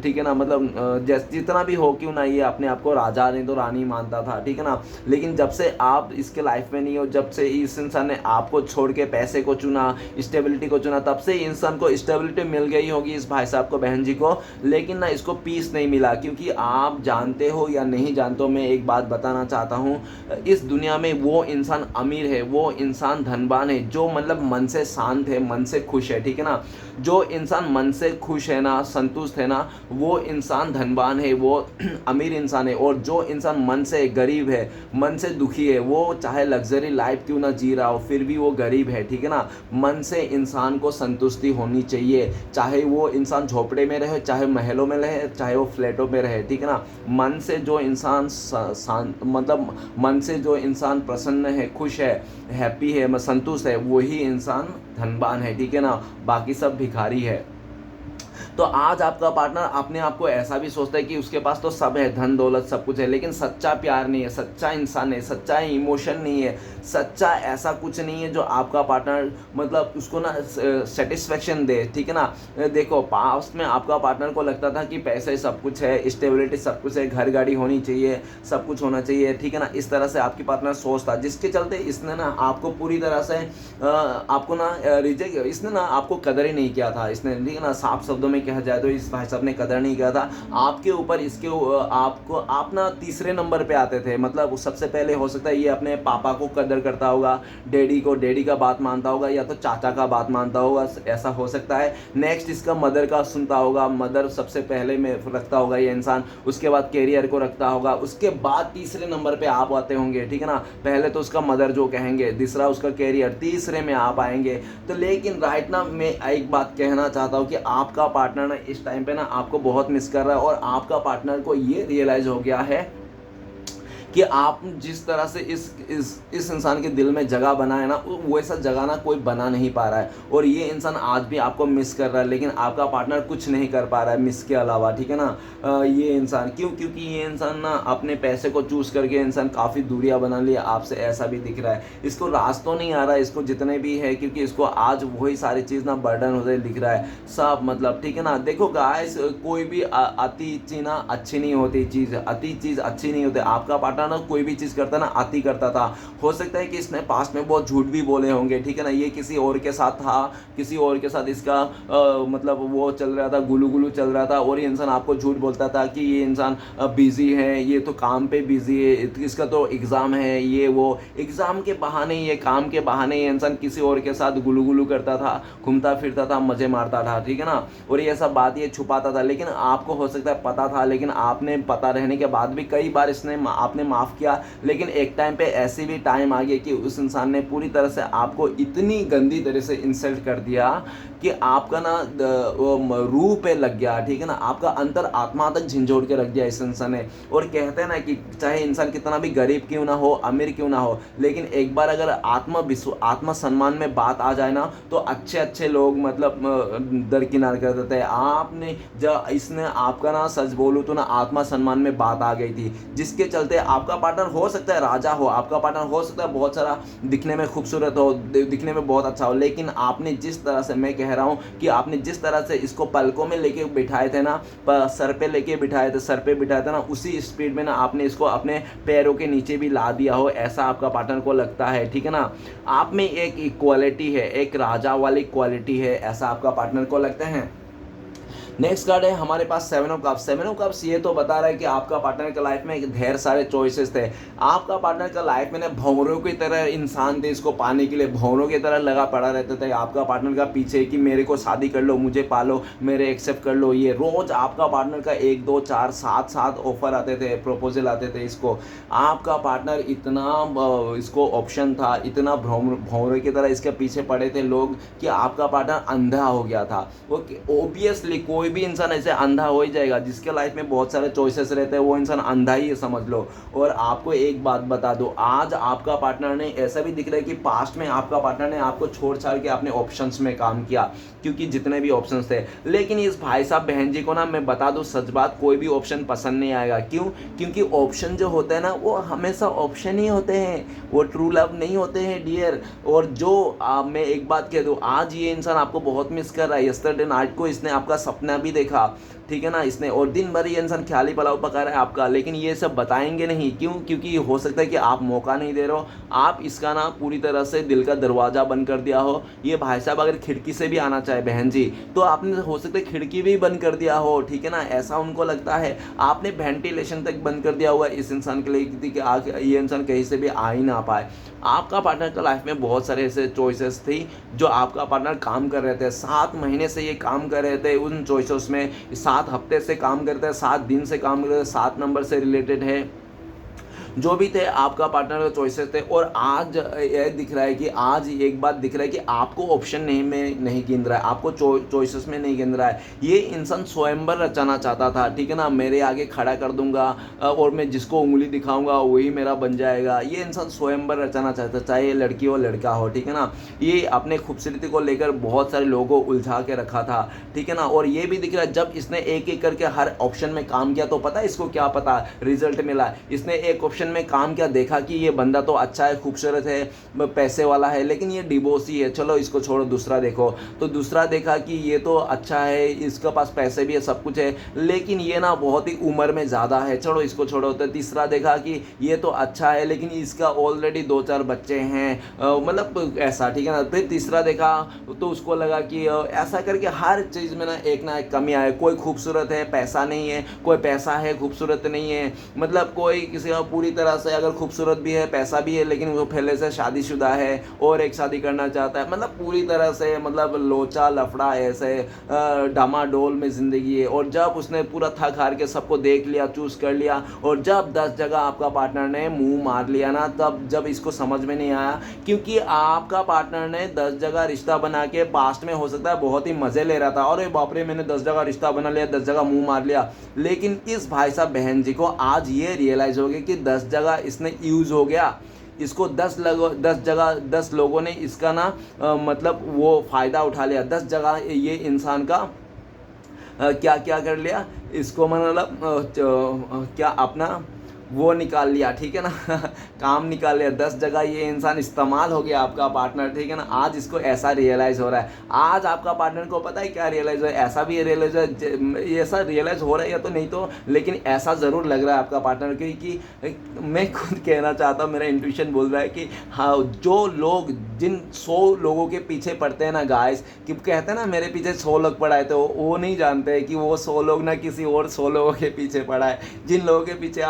ठीक है ना, मतलब जितना भी हो क्यों ना, ये अपने आप को राजा नहीं तो रानी मानता था, ठीक है ना। लेकिन जब से आप इसके लाइफ में नहीं हो, जब से इस इंसान ने आपको छोड़ के पैसे को चुना, स्टेबिलिटी को चुना, तब से इंसान को स्टेबिलिटी मिल गई होगी इस भाई साहब को, बहन जी को, लेकिन ना इसको पीस नहीं मिला। क्योंकि आप जानते हो या नहीं जानते हो, मैं एक बात बताना चाहता हूँ, इस दुनिया में वो इंसान अमीर है, वो इंसान धनवान है जो मतलब मन से शांत है, मन से खुश है, ठीक है ना। जो इंसान मन से खुश है ना, संतुष्ट है ना, वो इंसान धनवान है, वो अमीर इंसान है। और जो इंसान मन से गरीब है, मन से दुखी है, वो चाहे लग्जरी लाइफ क्यों ना जी रहा हो, फिर भी वो गरीब है, ठीक है ना। मन से इंसान को संतुष्टि होनी चाहिए, चाहे वो इंसान झोपड़े में रहे, चाहे महलों में रहे, चाहे वो फ्लैटों में रहे, ठीक है ना। मन से जो इंसान मतलब मन से जो इंसान प्रसन्न है, खुश है, हैप्पी है, संतुष्ट है, वही इंसान धनवान है, ठीक है ना। बाकी सब भिखारी है। तो आज आपका पार्टनर अपने आप को ऐसा भी सोचता है कि उसके पास तो सब है, धन दौलत सब कुछ है, लेकिन सच्चा प्यार नहीं है, सच्चा इंसान है, सच्चा इमोशन नहीं है, सच्चा ऐसा कुछ नहीं है जो आपका पार्टनर मतलब उसको ना सेटिस्फेक्शन दे, ठीक है ना। देखो पास्ट में आपका पार्टनर को लगता था कि पैसे सब कुछ है, स्टेबिलिटी सब कुछ है, घर गाड़ी होनी चाहिए, सब कुछ होना चाहिए, ठीक है ना। इस तरह से आपकी पार्टनर सोचता, जिसके चलते इसने ना आपको पूरी तरह से आपको ना रिजेक्ट, इसने ना आपको कदर ही नहीं किया था, इसने, ठीक है ना। साफ शब्दों में कहा जाए तो इस भाई साहब ने कदर नहीं किया था आपके ऊपर। इसके आपको आप ना तीसरे नंबर पे आते थे, मतलब सबसे पहले हो सकता है ये अपने पापा को कदर करता होगा, डैडी को, डैडी का बात मानता होगा, या तो चाचा का बात मानता होगा, ऐसा हो सकता है। नेक्स्ट इसका मदर का सुनता होगा, मदर सबसे पहले में रखता होगा ये इंसान, उसके बाद कैरियर को रखता होगा, उसके बाद तीसरे नंबर पे आप आते होंगे, ठीक है ना। पहले तो उसका मदर जो कहेंगे, दूसरा उसका कैरियर, तीसरे में आप आएंगे। तो लेकिन राइट ना मैं एक बात कहना चाहता हूँ कि आपका पार्टनर ना इस टाइम पे ना आपको बहुत मिस कर रहा है, और आपका पार्टनर को ये रियलाइज हो गया है कि आप जिस तरह से इस इंसान के दिल में जगह बनाए ना, वैसा जगह ना कोई बना नहीं पा रहा है। और ये इंसान आज भी आपको मिस कर रहा है, लेकिन आपका पार्टनर कुछ नहीं कर पा रहा है मिस के अलावा, ठीक है ना। ये इंसान क्यों? क्योंकि ये इंसान ना अपने पैसे को चूज करके इंसान काफ़ी दूरियां बना लिया आपसे, ऐसा भी दिख रहा है। इसको रास तो नहीं आ रहा है इसको जितने भी है, क्योंकि इसको आज वही सारी चीज़ ना बर्डन होते दिख रहा है सब, मतलब ठीक है ना। देखो गाइस, कोई भी अति चीज ना अच्छी नहीं होती, चीज़ अति चीज़ अच्छी नहीं होती। आपका पार्टनर ना कोई भी चीज़ करता ना अति करता था। हो सकता है कि इसने पास्ट में बहुत झूठ भी बोले होंगे, ठीक है ना। ये किसी और के साथ था, किसी और के साथ इसका मतलब वो चल रहा था, गुलू गुलू चल रहा था, और ये इंसान आपको झूठ बोलता था कि ये इंसान बिजी है, ये तो काम पे बिजी है, इसका तो एग्ज़ाम है, ये वो एग्ज़ाम के बहाने, ये काम के बहाने ये इंसान किसी और के साथ गुलू गुलू करता था, घूमता फिरता था, मज़े मारता था, ठीक है ना। और ये सब बात ये छुपाता था, लेकिन आपको हो सकता है पता था, लेकिन आपने पता रहने के बाद भी कई बार आपने माफ़ किया। लेकिन एक टाइम पे ऐसी भी टाइम आ गई कि उस इंसान ने पूरी तरह से आपको इतनी गंदी तरह से इंसल्ट कर दिया कि आपका ना रूह पे लग गया, ठीक है ना। आपका अंतर आत्मा तक झंझोड़ के रख दिया इस इंसान ने। और कहते हैं ना कि चाहे इंसान कितना भी गरीब क्यों ना हो, अमीर क्यों ना हो, लेकिन एक बार अगर आत्मा सम्मान में बात आ जाए ना, तो अच्छे अच्छे लोग मतलब दरकिनार कर देते हैं। आपने जब इसने आपका ना सच बोलूँ तो ना आत्मा सम्मान में बात आ गई थी, जिसके चलते आपका पार्टनर हो सकता है राजा हो, आपका पार्टनर हो सकता है बहुत सारा दिखने में खूबसूरत हो, दिखने में बहुत अच्छा हो, लेकिन आपने जिस तरह से, मैं कह रहा हूँ कि आपने जिस तरह से इसको पलकों में लेके बिठाए थे ना, सर पे लेके बिठाए थे, सर पे बिठाया था ना, उसी स्पीड में ना आपने इसको अपने पैरों के नीचे भी ला दिया हो, ऐसा आपका पार्टनर को लगता है, ठीक है ना। आप में एक इक्वालिटी है, एक राजा वाली क्वालिटी है, ऐसा आपका पार्टनर को लगता है। नेक्स्ट कार्ड है हमारे पास seven of cups. Seven of cups ये तो बता रहा है कि आपका पार्टनर के लाइफ में ढेर सारे चॉइसेस थे। आपका पार्टनर का लाइफ में ना भंवरों की तरह इंसान थे, इसको पाने के लिए भंवरों की तरह लगा पड़ा रहते थे आपका पार्टनर का पीछे कि मेरे को शादी कर लो, मुझे पालो, मेरे एक्सेप्ट कर लो। ये रोज आपका पार्टनर का 1 2 4 7 ऑफर आते थे, प्रपोजल आते थे इसको। आपका पार्टनर इतना इसको ऑप्शन था, इतना भंवरों की तरह इसके पीछे पड़े थे लोग कि आपका पार्टनर अंधा हो गया था। वो ओबियसली कोई भी इंसान ऐसे अंधा हो ही जाएगा, जिसके लाइफ में बहुत सारे चॉइसेस रहते हैं वो इंसान अंधा ही है, समझ लो। और आपको एक बात बता दो, आज आपका पार्टनर ने ऐसा भी दिख रहा है कि पास्ट में आपका पार्टनर ने आपको छोड़ छाड़ के अपने ऑप्शंस में काम किया, क्योंकि जितने भी ऑप्शंस थे। लेकिन इस भाई साहब बहन जी को ना मैं बता दूं सच बात, कोई भी ऑप्शन पसंद नहीं आएगा। क्यों? क्योंकि ऑप्शन जो होते हैं ना वो हमेशा ऑप्शन ही होते हैं, वो ट्रू लव नहीं होते हैं डियर। और जो मैं एक बात कह दूं, आज ये इंसान आपको बहुत मिस कर रहा है। यस्टरडे नाइट को इसने आपका सपना भी देखा, ठीक है ना, इसने, और दिन भर ये इंसान ख्याली पलाव पका रहा है आपका, लेकिन ये सब बताएंगे नहीं। क्यों? क्योंकि हो सकता है कि आप मौका नहीं दे रहे हो, आप इसका ना पूरी तरह से दिल का दरवाज़ा बंद कर दिया हो। ये भाई साहब अगर खिड़की से भी आना चाहे बहन जी, तो आपने हो सकता है खिड़की भी बंद कर दिया हो, ठीक है ना, ऐसा उनको लगता है। आपने वेंटिलेशन तक बंद कर दिया हुआ इस इंसान के लिए कि ये इंसान कहीं से भी आ ही ना पाए। आपका पार्टनर का लाइफ में बहुत सारे ऐसे चॉइसेस थी जो आपका पार्टनर काम कर रहे थे, 7 महीने से ये काम कर रहे थे उन चॉइसेस में, 7 हफ्ते से काम करते हैं, 7 दिन से काम करते हैं, 7 नंबर से रिलेटेड है, जो भी थे आपका पार्टनर का चॉइसेस थे। और आज ये दिख रहा है कि आज एक बात दिख रहा है कि आपको ऑप्शन नहीं गिन रहा है, आपको चॉइसेस में नहीं गिन रहा है। ये इंसान स्वयंवर रचाना चाहता था, ठीक है ना, मेरे आगे खड़ा कर दूंगा और मैं जिसको उंगली दिखाऊंगा वही मेरा बन जाएगा। ये इंसान स्वयंवर रचाना चाहता है, चाहे ये लड़की हो लड़का हो, ठीक है ना। ये अपने खूबसूरती को लेकर बहुत सारे लोगों को उलझा के रखा था, ठीक है ना। और ये भी दिख रहा है जब इसने एक एक करके हर ऑप्शन में काम किया, तो पता है इसको क्या पता रिजल्ट मिला। इसने एक ऑप्शन में काम किया, देखा कि ये बंदा तो अच्छा है, खूबसूरत है, पैसे वाला है, लेकिन ये डिवोर्सी है, चलो इसको छोड़ो, दूसरा देखो। तो दूसरा देखा कि ये तो अच्छा है, इसके पास पैसे भी है, सब कुछ है, लेकिन ये ना बहुत ही उम्र में ज़्यादा है, चलो इसको छोड़ो। तो तीसरा देखा कि ये तो अच्छा है, लेकिन इसका ऑलरेडी 2-4 बच्चे हैं, मतलब ऐसा, ठीक है ना। फिर तीसरा देखा तो उसको लगा कि ऐसा करके हर चीज़ में ना एक कमी आए। कोई खूबसूरत है, पैसा नहीं है, कोई पैसा है, खूबसूरत नहीं है, मतलब कोई किसी का पूरी तरह से अगर खूबसूरत भी है, पैसा भी है, लेकिन वो पहले से शादीशुदा है और एक शादी करना चाहता है, मतलब पूरी तरह से मतलब लोचा लफड़ा ऐसे डामाडोल में ज़िंदगी है। और जब उसने पूरा थक हार के सबको देख लिया, चूज़ कर लिया, और जब 10 जगह आपका पार्टनर ने मुंह मार लिया ना, तब जब इसको समझ में नहीं आया, क्योंकि आपका पार्टनर ने 10 जगह रिश्ता बना के पास्ट में हो सकता है बहुत ही मज़े ले रहा था, और बाप रे मैंने 10 जगह रिश्ता बना लिया, 10 जगह मुँह मार लिया। लेकिन इस भाई साहब बहन जी को आज ये रियलाइज़ हो गया कि 10 10 जगह इसने यूज़ हो गया, इसको 10 लोगों ने इसका ना मतलब वो फ़ायदा उठा लिया, 10 जगह ये इंसान का क्या क्या कर लिया, इसको मतलब क्या अपना वो निकाल लिया, ठीक है ना काम निकाल लिया, 10 जगह ये इंसान इस्तेमाल हो गया आपका पार्टनर, ठीक है ना। आज इसको ऐसा रियलाइज़ हो रहा है, आज आपका पार्टनर को पता है क्या रियलाइज़ हो, ऐसा भी रियलाइज़ ऐसा रियलाइज़ हो रहा है या तो नहीं तो, लेकिन ऐसा ज़रूर लग रहा है आपका पार्टनर, क्योंकि मैं खुद कहना चाहता हूँ, मेरा इंट्यूशन बोल रहा है कि हाँ, जो लोग जिन 100 लोगों के पीछे पड़ते हैं ना गाइस, कि कहते हैं ना मेरे पीछे 100 लोग पड़ा है, तो वो नहीं जानते कि वो 100 लोग ना किसी और 100 लोगों के पीछे पड़ा है। जिन लोगों के पीछे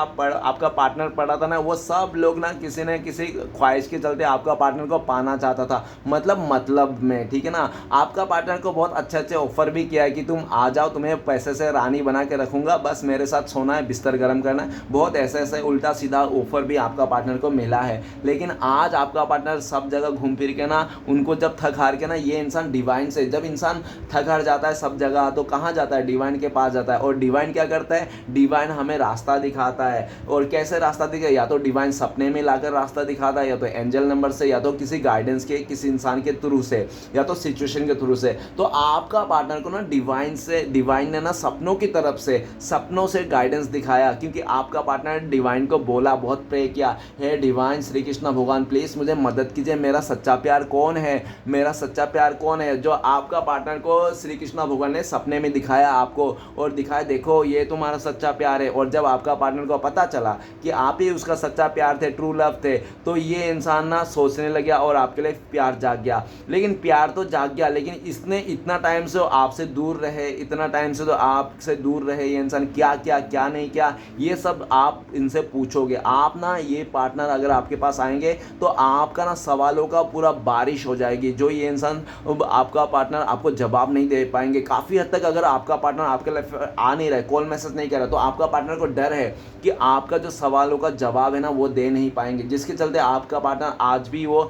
आपका पार्टनर पड़ा था ना, वो सब लोग ना किसी न किसी ख्वाहिश के चलते आपका पार्टनर को पाना चाहता था, मतलब में, ठीक है ना। आपका पार्टनर को बहुत अच्छे अच्छे ऑफर भी किया है कि तुम आ जाओ, तुम्हें पैसे से रानी बना के रखूंगा, बस मेरे साथ सोना है, बिस्तर गर्म करना है, बहुत ऐसे ऐसे उल्टा सीधा ऑफर भी आपका पार्टनर को मिला है। लेकिन आज आपका पार्टनर सब जगह घूम फिर के ना, उनको जब थक हार के ना, ये इंसान डिवाइन से, जब इंसान थक हार जाता है सब जगह, तो कहाँ जाता है, डिवाइन के पास जाता है। और डिवाइन क्या करता है, डिवाइन हमें रास्ता दिखाता है। और कैसे रास्ता दिखा, या तो डिवाइन सपने में लाकर रास्ता दिखाता है, या तो एंजल नंबर से, या तो किसी गाइडेंस के किसी इंसान के थ्रू से, या तो सिचुएशन के थ्रू से। तो आपका पार्टनर को ना डिवाइन ने ना सपनों की तरफ से, सपनों से गाइडेंस दिखाया, क्योंकि आपका पार्टनर डिवाइन को बोला, बहुत प्रे किया, हे डिवाइन श्री कृष्ण भगवान प्लीज़ मुझे मदद कीजिए, मेरा सच्चा प्यार कौन है, मेरा सच्चा प्यार कौन है। जो आपका पार्टनर को श्री कृष्ण भगवान ने सपने में दिखाया आपको, और दिखाया देखो ये तुम्हारा सच्चा प्यार है। और जब आपका पार्टनर को पता चला कि आप ही उसका सच्चा प्यार थे, ट्रू लव थे, तो ये इंसान ना सोचने लग गया और आपके लिए प्यार जाग गया। लेकिन प्यार तो जाग गया, लेकिन इसने इतना टाइम से आपसे दूर रहे, इतना टाइम से तो आपसे दूर रहे ये इंसान, क्या क्या क्या नहीं क्या, ये सब आप इनसे पूछोगे। आप ना ये पार्टनर अगर आपके पास आएंगे तो आपका ना सवालों का पूरा बारिश हो जाएगी, जो ये इंसान आपका पार्टनर आपको जवाब नहीं दे पाएंगे। काफ़ी हद तक अगर आपका पार्टनर आपके लाइफ आ नहीं रहा है, कॉल मैसेज नहीं कर रहा, तो आपका पार्टनर को डर है कि आपका जो सवालों का जवाब है ना वो दे नहीं पाएंगे, जिसके चलते आपका पार्टनर आज भी वो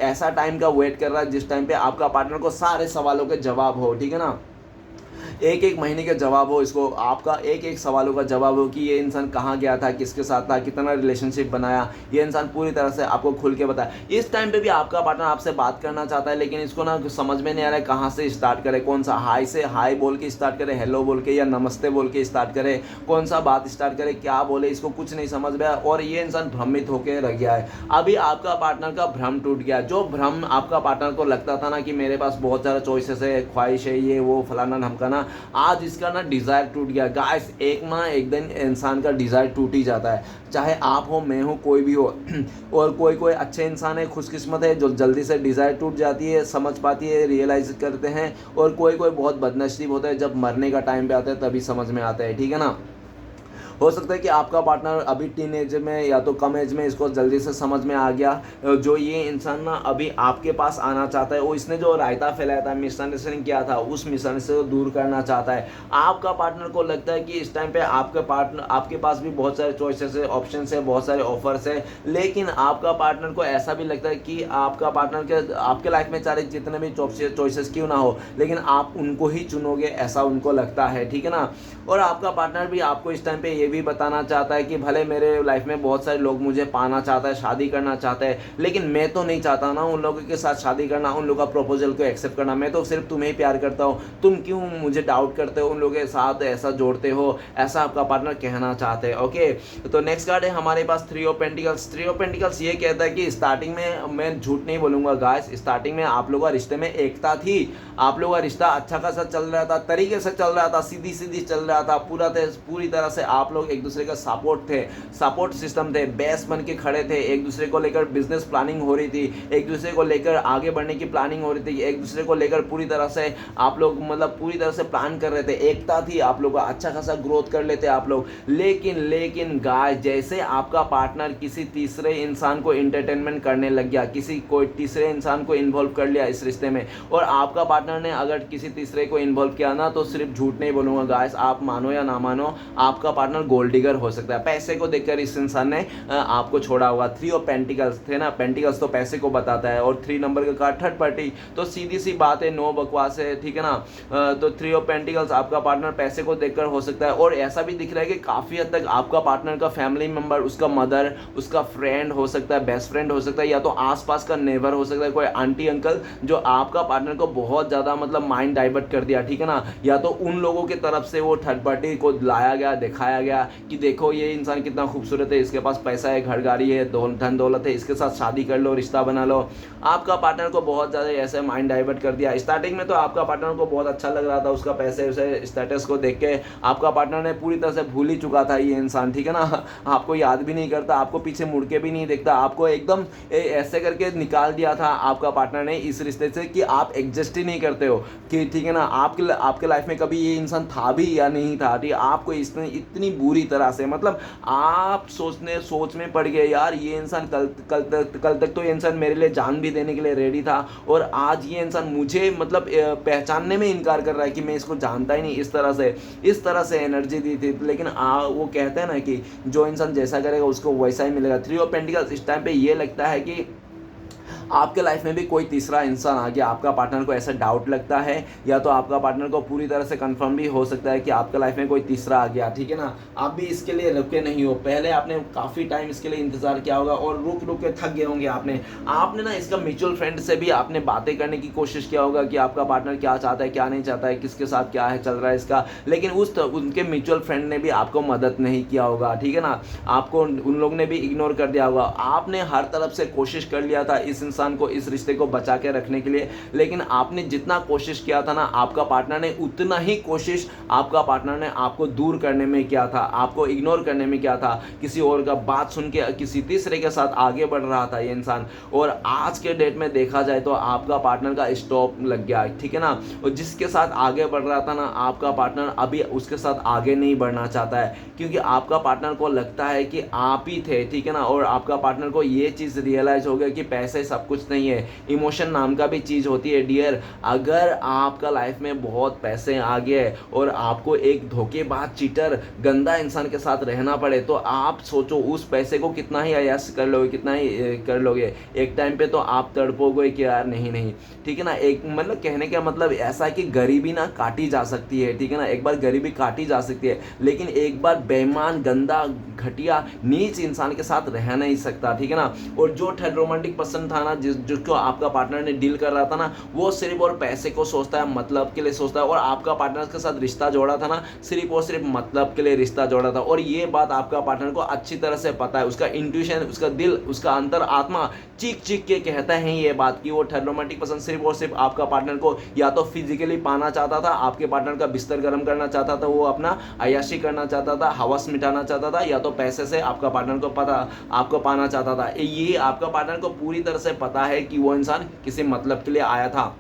ऐसा टाइम का वेट कर रहा है जिस टाइम पे आपका पार्टनर को सारे सवालों के जवाब हो, ठीक है ना। एक एक महीने का जवाब हो, इसको आपका एक एक सवालों का जवाब हो कि ये इंसान कहाँ गया था, किसके साथ था, कितना रिलेशनशिप बनाया, ये इंसान पूरी तरह से आपको खुल के बताया। इस टाइम पे भी आपका पार्टनर आपसे बात करना चाहता है, लेकिन इसको ना समझ में नहीं आ रहा है कहाँ से स्टार्ट करे, कौन सा हाई से हाई बोल के स्टार्ट करे, हेलो बोल के या नमस्ते बोल के स्टार्ट करे, कौन सा बात स्टार्ट करे, क्या बोले, इसको कुछ नहीं समझ में आया और ये इंसान भ्रमित होकर रह गया है। अभी आपका पार्टनर का भ्रम टूट गया। जो भ्रम आपका पार्टनर को लगता था ना कि मेरे पास बहुत सारा चॉइसेस है, ख्वाहिश है, ये वो फलाना ढमकाना, आज इसका ना डिज़ायर टूट गया। गाइस एक दिन इंसान का डिज़ायर टूट ही जाता है, चाहे आप हो, मैं हो, कोई भी हो। और कोई अच्छे इंसान है, खुशकिस्मत है, जो जल्दी से डिज़ायर टूट जाती है, समझ पाती है, रियलाइज करते हैं। और कोई बहुत बदनसीब होता है, जब मरने का टाइम पे आता है तभी समझ में आता है, ठीक है ना। हो सकता है कि आपका पार्टनर अभी टीन एज में या तो कम एज में इसको जल्दी से समझ में आ गया। जो ये इंसान ना अभी आपके पास आना चाहता है, वो इसने जो रायता फैलाया था, मिसअंडरस्टैंडिंग किया था, उस मिसअंडरस्टैंडिंग को दूर करना चाहता है। आपका पार्टनर को लगता है कि इस टाइम पे आपके पास भी बहुत सारे चॉइसेस है, ऑप्शन है, बहुत सारे ऑफर्स है, लेकिन आपका पार्टनर को ऐसा भी लगता है कि आपका पार्टनर के आपके लाइफ में चाहे जितने भी चॉइसेस क्यों ना हो, लेकिन आप उनको ही चुनोगे, ऐसा उनको लगता है, ठीक है ना। और आपका पार्टनर भी आपको इस टाइम पे ये भी बताना चाहता है कि भले मेरे लाइफ में बहुत सारे लोग मुझे पाना चाहता है, शादी करना चाहता है, लेकिन मैं तो नहीं चाहता ना उन लोगों के साथ शादी करना, उन लोगों का प्रपोजल को एक्सेप्ट करना। मैं तो सिर्फ तुम्हें ही प्यार करता हूँ, तुम क्यों मुझे डाउट करते हो, उन लोगों के साथ ऐसा जोड़ते हो, ऐसा आपका पार्टनर कहना चाहते हैं। ओके, तो नेक्स्ट कार्ड है हमारे पास 3 ऑफ पेंटिकल्स। 3 ऑफ पेंटिकल्स ये कहता है कि स्टार्टिंग में, मैं झूठ नहीं बोलूँगा गाइस, स्टार्टिंग में आप लोगों का रिश्ते में एकता थी, आप लोगों का रिश्ता अच्छा खासा चल रहा था, तरीके से चल रहा था, सीधी चल रहा था, पूरी तरह से आप लोग एक दूसरे का सपोर्ट सिस्टम थे, बेस बन के खड़े थे, एक दूसरे को लेकर बिजनेस प्लानिंग हो रही थी, एक दूसरे को लेकर आगे बढ़ने की प्लानिंग हो रही थी, एक दूसरे को लेकर पूरी तरह से आप लोग पूरी तरह से प्लान कर रहे थे, एकता थी आप लोग का, अच्छा खासा ग्रोथ कर लेते आप लोग। लेकिन गाइस, जैसे आपका पार्टनर किसी तीसरे इंसान को एंटरटेनमेंट करने लग गया, कोई तीसरे इंसान को इन्वॉल्व कर लिया इस रिश्ते में, और आपका पार्टनर ने अगर किसी तीसरे को इन्वॉल्व किया ना, तो सिर्फ झूठ नहीं बोलूँगा गाइस, आप मानो या ना मानो, आपका पार्टनर गोल्ड डिगर हो सकता है। पैसे को देखकर इस इंसान ने आपको छोड़ा होगा। 3 ऑफ पेंटिकल्स थे ना, पेंटिकल्स तो पैसे को बताता है, और 3 नंबर का कार्ड थर्ड पार्टी, तो सीधी सी बात है, नो बकवास है, ठीक है ना। तो 3 ऑफ पेंटिकल्स आपका पार्टनर पैसे को देखकर हो सकता है, और ऐसा भी दिख रहा है कि काफ़ी हद तक आपका पार्टनर का फैमिली मेंबर, उसका मदर, उसका फ्रेंड हो सकता है, बेस्ट फ्रेंड हो सकता है, या तो आसपास का नेबर हो सकता है, कोई आंटी अंकल जो आपका पार्टनर को बहुत ज़्यादा मतलब माइंड डाइवर्ट कर दिया, ठीक है ना। या तो उन लोगों की तरफ से वो थर्ड पार्टी को लाया गया, दिखाया गया कि देखो ये इंसान कितना खूबसूरत है, इसके पास पैसा है, घर गाड़ी है, धन दौलत है, इसके साथ शादी कर लो, रिश्ता बना लो। आपका पार्टनर को बहुत ज़्यादा ऐसे माइंड डाइवर्ट कर दिया। स्टार्टिंग में तो आपका पार्टनर को बहुत अच्छा लग रहा था, उसका पैसे उसे स्टेटस को देख के आपका पार्टनर ने पूरी तरह से भूल ही चुका था ये इंसान, ठीक है ना। आपको याद भी नहीं करता, आपको पीछे मुड़ के भी नहीं देखता, आपको एकदम ऐसे करके निकाल दिया था आपका पार्टनर ने इस रिश्ते से कि आप एडजस्ट ही नहीं करते हो, कि ठीक है ना, आपके लाइफ में कभी ये इंसान था भी या नहीं था, ठीक। आपको इसने इतनी बुरी तरह से मतलब आप सोच में पड़ गए, यार ये इंसान कल तक तो ये इंसान मेरे लिए जान भी देने के लिए रेडी था, और आज ये इंसान मुझे मतलब पहचानने में इनकार कर रहा है कि मैं इसको जानता ही नहीं। इस तरह से एनर्जी दी थी। लेकिन वो कहते हैं ना कि जो इंसान जैसा करेगा उसको वैसा ही मिलेगा। 3 ऑफ पेंटिकल्स इस टाइम पे ये लगता है कि आपके लाइफ में भी कोई तीसरा इंसान आ गया, आपका पार्टनर को ऐसा डाउट लगता है, या तो आपका पार्टनर को पूरी तरह से कंफर्म भी हो सकता है कि आपके लाइफ में कोई तीसरा आ गया, ठीक है ना। आप भी इसके लिए रुके नहीं हो, पहले आपने काफ़ी टाइम इसके लिए इंतजार किया होगा, और रुक के थक गए होंगे आपने ना इसका म्यूचुअल फ्रेंड से भी आपने बातें करने की कोशिश किया होगा कि आपका पार्टनर क्या चाहता है, क्या नहीं चाहता है, किसके साथ क्या है चल रहा है इसका, लेकिन उनके म्यूचुअल फ्रेंड ने भी आपको मदद नहीं किया होगा, ठीक है ना। आपको उन लोग ने भी इग्नोर कर दिया होगा। आपने हर तरफ से कोशिश कर लिया था इस इंसान को, इस रिश्ते को बचा के रखने के लिए, लेकिन आपने जितना कोशिश किया था ना, आपका पार्टनर ने उतना ही कोशिश आपका पार्टनर ने आपको दूर करने में किया था, आपको इग्नोर करने में किया था, किसी और का बात सुन के किसी तीसरे के साथ आगे बढ़ रहा था ये इंसान। और आज के डेट में देखा जाए तो आपका पार्टनर का स्टॉप लग गया, ठीक है ना। और जिसके साथ आगे बढ़ रहा था ना आपका पार्टनर, अभी उसके साथ आगे नहीं बढ़ना चाहता है, क्योंकि आपका पार्टनर को लगता है कि आप ही थे, ठीक है ना। और आपका पार्टनर को ये चीज़ रियलाइज हो गया कि पैसे सब कुछ नहीं है, इमोशन नाम का भी चीज़ होती है डियर। अगर आपका लाइफ में बहुत पैसे आ गए और आपको एक धोखेबाज, चीटर, गंदा इंसान के साथ रहना पड़े, तो आप सोचो उस पैसे को कितना ही अय्याश कर लोगे, कितना ही कर लोगे। एक टाइम पे तो आप तड़पोगे कि यार नहीं, ठीक है ना। एक मतलब कहने का मतलब ऐसा है कि गरीबी ना काटी जा सकती है, ठीक है ना। एक बार गरीबी काटी जा सकती है, लेकिन एक बार बेईमान, गंदा, घटिया, नीच इंसान के साथ रह नहीं सकता, ठीक है ना। और जो थर्ड रोमांटिक पर्सन था ना, जिसको आपका पार्टनर ने डील कर रहा था ना, वो सिर्फ और पैसे को सोचता है, मतलब के लिए सोचता है, और आपका पार्टनर के साथ रिश्ता जोड़ा था ना, सिर्फ और सिर्फ मतलब के लिए रिश्ता जोड़ा था। और ये बात आपका पार्टनर को अच्छी तरह से पता है, उसका इंट्यूशन, उसका दिल, उसका अंतर आत्मा चीख के कहता है ये बात कि वो थर्ड रोमांटिक पर्सन सिर्फ और सिर्फ आपका पार्टनर को या तो फिजिकली पाना चाहता था, आपके पार्टनर का बिस्तर गर्म करना चाहता था, वो अपना अय्याशी करना चाहता था, हवस मिटाना चाहता था, या तो पैसे से आपका पार्टनर को आपको पाना चाहता था। ये आपका पार्टनर को पूरी तरह से पता है कि वो इंसान किसी मतलब के लिए आया था,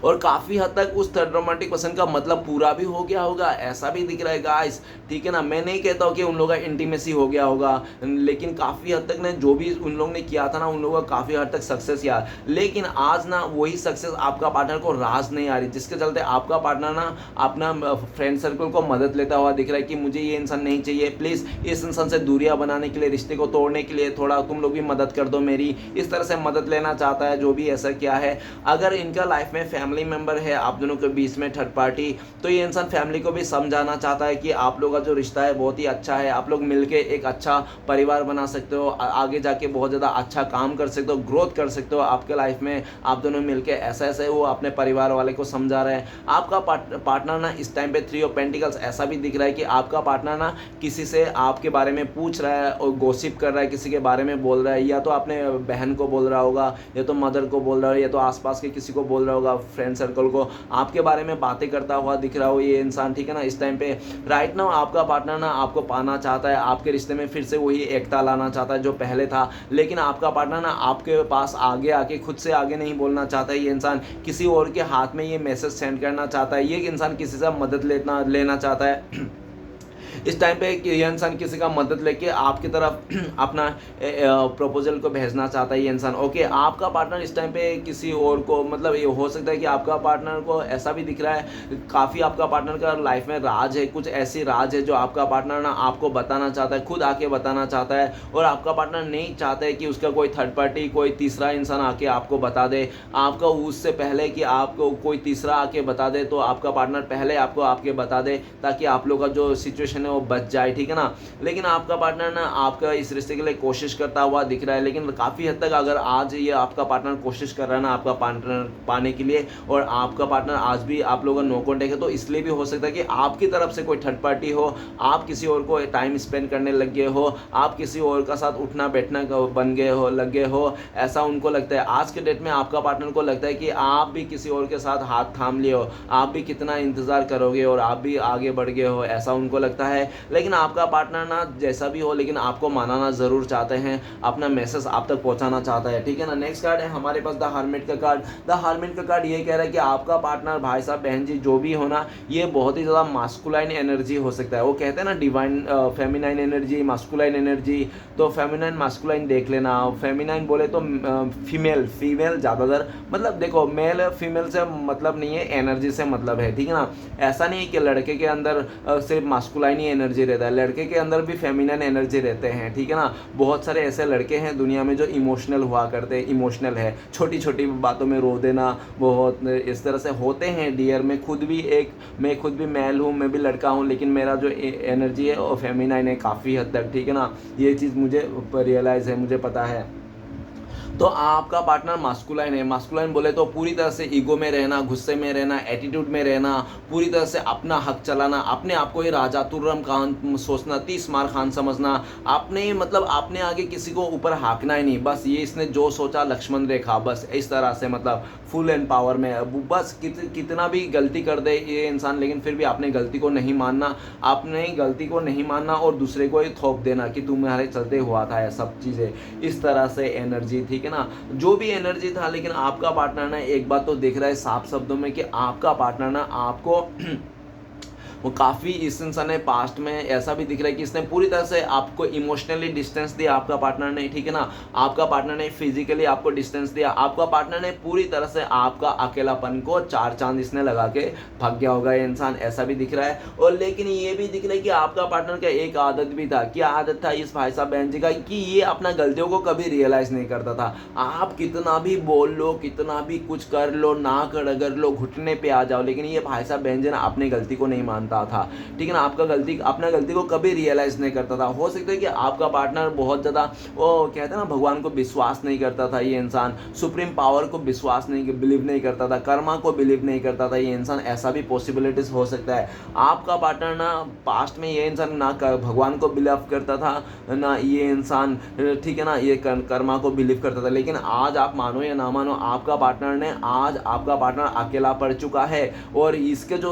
और काफ़ी हद तक उस थर्ड रोमांटिक पर्सन का मतलब पूरा भी हो गया होगा, ऐसा भी दिख रहा है गाइस, ठीक है ना। मैं नहीं कहता हूँ कि उन लोगों का इंटीमेसी हो गया होगा, लेकिन काफ़ी हद तक ने जो भी उन लोगों ने किया था ना, उन लोगों का काफ़ी हद तक सक्सेस किया। लेकिन आज ना वही सक्सेस आपका पार्टनर को राज नहीं आ रही, जिसके चलते आपका पार्टनर ना अपना फ्रेंड सर्कल को मदद लेता हुआ दिख रहा है कि मुझे ये इंसान नहीं चाहिए, प्लीज़ इस इंसान से दूरियां बनाने के लिए, रिश्ते को तोड़ने के लिए थोड़ा तुम लोग भी मदद कर दो मेरी, इस तरह से मदद लेना चाहता है, जो भी ऐसा क्या है। अगर इनका लाइफ में फैमिली मेंबर है आप दोनों के बीच में थर्ड पार्टी, तो ये इंसान फैमिली को भी समझाना चाहता है कि आप लोगों का जो रिश्ता है बहुत ही अच्छा है, आप लोग मिलके एक अच्छा परिवार बना सकते हो, आगे जाके बहुत ज़्यादा अच्छा काम कर सकते हो, ग्रोथ कर सकते हो आपके लाइफ में, आप दोनों मिलके ऐसा ऐसे वो अपने परिवार वाले को समझा रहे हैं। आपका पार्टनर ना इस टाइम पे 3 ऑफ पेंटिकल्स ऐसा भी दिख रहा है कि आपका पार्टनर ना किसी से आपके बारे में पूछ रहा है और गॉसिप कर रहा है, किसी के बारे में बोल रहा है, या तो अपने बहन को बोल रहा होगा, या तो मदर को बोल रहा है, या तो आसपास के किसी को बोल रहा होगा, फ्रेंड सर्कल को, आपके बारे में बातें करता हुआ दिख रहा हो ये इंसान, ठीक है ना। इस टाइम पे राइट नाउ आपका पार्टनर ना आपको पाना चाहता है, आपके रिश्ते में फिर से वही एकता लाना चाहता है जो पहले था, लेकिन आपका पार्टनर ना आपके पास आगे आके खुद से आगे नहीं बोलना चाहता है। ये इंसान किसी और के हाथ में ये मैसेज सेंड करना चाहता है, ये इंसान किसी से मदद लेना चाहता है इस टाइम पे ये इंसान किसी का मदद लेके आपकी तरफ अपना प्रपोजल को भेजना चाहता है ये इंसान। ओके, आपका पार्टनर इस टाइम पे किसी और को, मतलब ये हो सकता है कि आपका पार्टनर को ऐसा भी दिख रहा है काफ़ी आपका पार्टनर का लाइफ में राज है, कुछ ऐसी राज है जो आपका पार्टनर ना आपको बताना चाहता है, खुद आके बताना चाहता है, और आपका पार्टनर नहीं चाहता है कि उसका कोई थर्ड पार्टी, कोई तीसरा इंसान आके आपको बता दे। आपका उससे पहले कि आपको कोई तीसरा आके बता दे तो आपका पार्टनर पहले आपको आके बता दे, ताकि आप लोग का जो सिचुएशन है वो बच जाए, ठीक है ना। लेकिन आपका पार्टनर ना आपका इस रिश्ते के लिए कोशिश करता हुआ दिख रहा है, लेकिन काफ़ी हद तक अगर आज ये आपका पार्टनर कोशिश कर रहा है ना आपका पार्टनर पाने के लिए, और आपका पार्टनर आज भी आप लोगों का नो कॉन्टेक्ट है, तो इसलिए भी हो सकता है कि आपकी तरफ से कोई थर्ड पार्टी हो, आप किसी और को टाइम स्पेंड करने लग गए हो, आप किसी और का साथ उठना बैठना बन गए हो, लग गए हो, ऐसा उनको लगता है। आज के डेट में आपका पार्टनर को लगता है कि आप भी किसी और के साथ हाथ थाम लिए हो, आप भी कितना इंतज़ार करोगे और आप भी आगे बढ़ गए हो, ऐसा उनको लगता है। लेकिन आपका पार्टनर ना जैसा भी हो, लेकिन आपको मनाना ज़रूर चाहते हैं, अपना मैसेज आप तक पहुंचाना चाहता है, ठीक है ना। नेक्स्ट कार्ड है हमारे पास द हर्मिट का कार्ड। द हर्मिट का कार्ड ये कह रहा है कि आपका पार्टनर, भाई साहब, बहन जी, जो भी हो ना, ये बहुत ही ज़्यादा मास्कुलाइन एनर्जी हो सकता है। वो कहते हैं ना divine feminine energy, masculine energy, तो फेमिनाइन मास्कुलाइन देख लेना। फेमिनाइन बोले तो फीमेल ज़्यादातर, मतलब देखो मेल फीमेल से मतलब नहीं है, एनर्जी से मतलब है, ठीक है ना। ऐसा नहीं है कि लड़के के अंदर सिर्फ मास्कुलाइन ही एनर्जी रहता है, लड़के के अंदर भी फेमिनाइन एनर्जी रहते हैं, ठीक है ना। बहुत सारे ऐसे लड़के हैं दुनिया में जो इमोशनल हुआ करते हैं, इमोशनल है, छोटी छोटी बातों में रो देना, बहुत इस तरह से होते हैं डियर। मैं खुद भी मेल हूँ, मैं भी लड़का हूँ, लेकिन मेरा जो एनर्जी है वो फेमिनाइन है काफ़ी हद तक, ठीक है ना। ये चीज़ मुझे रियलाइज़ है, मुझे पता है। तो आपका पार्टनर मास्कुलाइन है। मास्कुलाइन बोले तो पूरी तरह से ईगो में रहना, गुस्से में रहना, एटीट्यूड में रहना, पूरी तरह से अपना हक चलाना, अपने आप को ही राजा तुर्रम खान सोचना, 30 मार खान समझना, आपने मतलब आपने आगे किसी को ऊपर हाँकना ही नहीं, बस ये इसने जो सोचा लक्ष्मण रेखा, बस इस तरह से, मतलब फुल एंड पावर में। बस कितना भी गलती कर दे ये इंसान, लेकिन फिर भी आपने गलती को नहीं मानना, आपने गलती को नहीं मानना और दूसरे को ही थोप देना कि तुम्हारे चलते हुआ था, ये सब चीज़ें, इस तरह से एनर्जी, ठीक है ना। जो भी एनर्जी था, लेकिन आपका पार्टनर ना एक बात तो देख रहा है साफ शब्दों में कि आपका पार्टनर ना आपको वो काफ़ी, इस इंसान ने पास्ट में ऐसा भी दिख रहा है कि इसने पूरी तरह से आपको इमोशनली डिस्टेंस दिया, आपका पार्टनर ने, ठीक है ना। आपका पार्टनर ने फिजिकली आपको डिस्टेंस दिया, आपका पार्टनर ने पूरी तरह से आपका अकेलापन को 4 चांद इसने लगा के भाग गया होगा ये इंसान, ऐसा भी दिख रहा है। और लेकिन ये भी दिख रहा है कि आपका पार्टनर का एक आदत भी था, क्या आदत था इस भाई साहब बहन जी का, कि ये अपना गलतियों को कभी रियलाइज़ नहीं करता था। आप कितना भी बोल लो, कितना भी कुछ कर लो, नाक रगड़ लो, घुटने पे आ जाओ, लेकिन ये भाई साहब बहन जी ना अपनी गलती को नहीं मानता था, ठीक है ना। अपना गलती को कभी रियलाइज नहीं करता था। हो सकता है कि आपका पार्टनर बहुत ज़्यादा, वो कहते हैं ना, भगवान को विश्वास नहीं करता था ये इंसान, सुप्रीम पावर को विश्वास नहीं, बिलीव नहीं करता था, कर्मा को बिलीव नहीं करता था ये इंसान, ऐसा भी पॉसिबिलिटीज हो सकता है। आपका पार्टनर ना पास्ट में ये इंसान ना भगवान को बिलीव करता था, ना ये इंसान, ठीक है ना, ये कर्मा को बिलीव करता था। लेकिन आज आप मानो या ना मानो, आपका पार्टनर अकेला पड़ चुका है, और इसके जो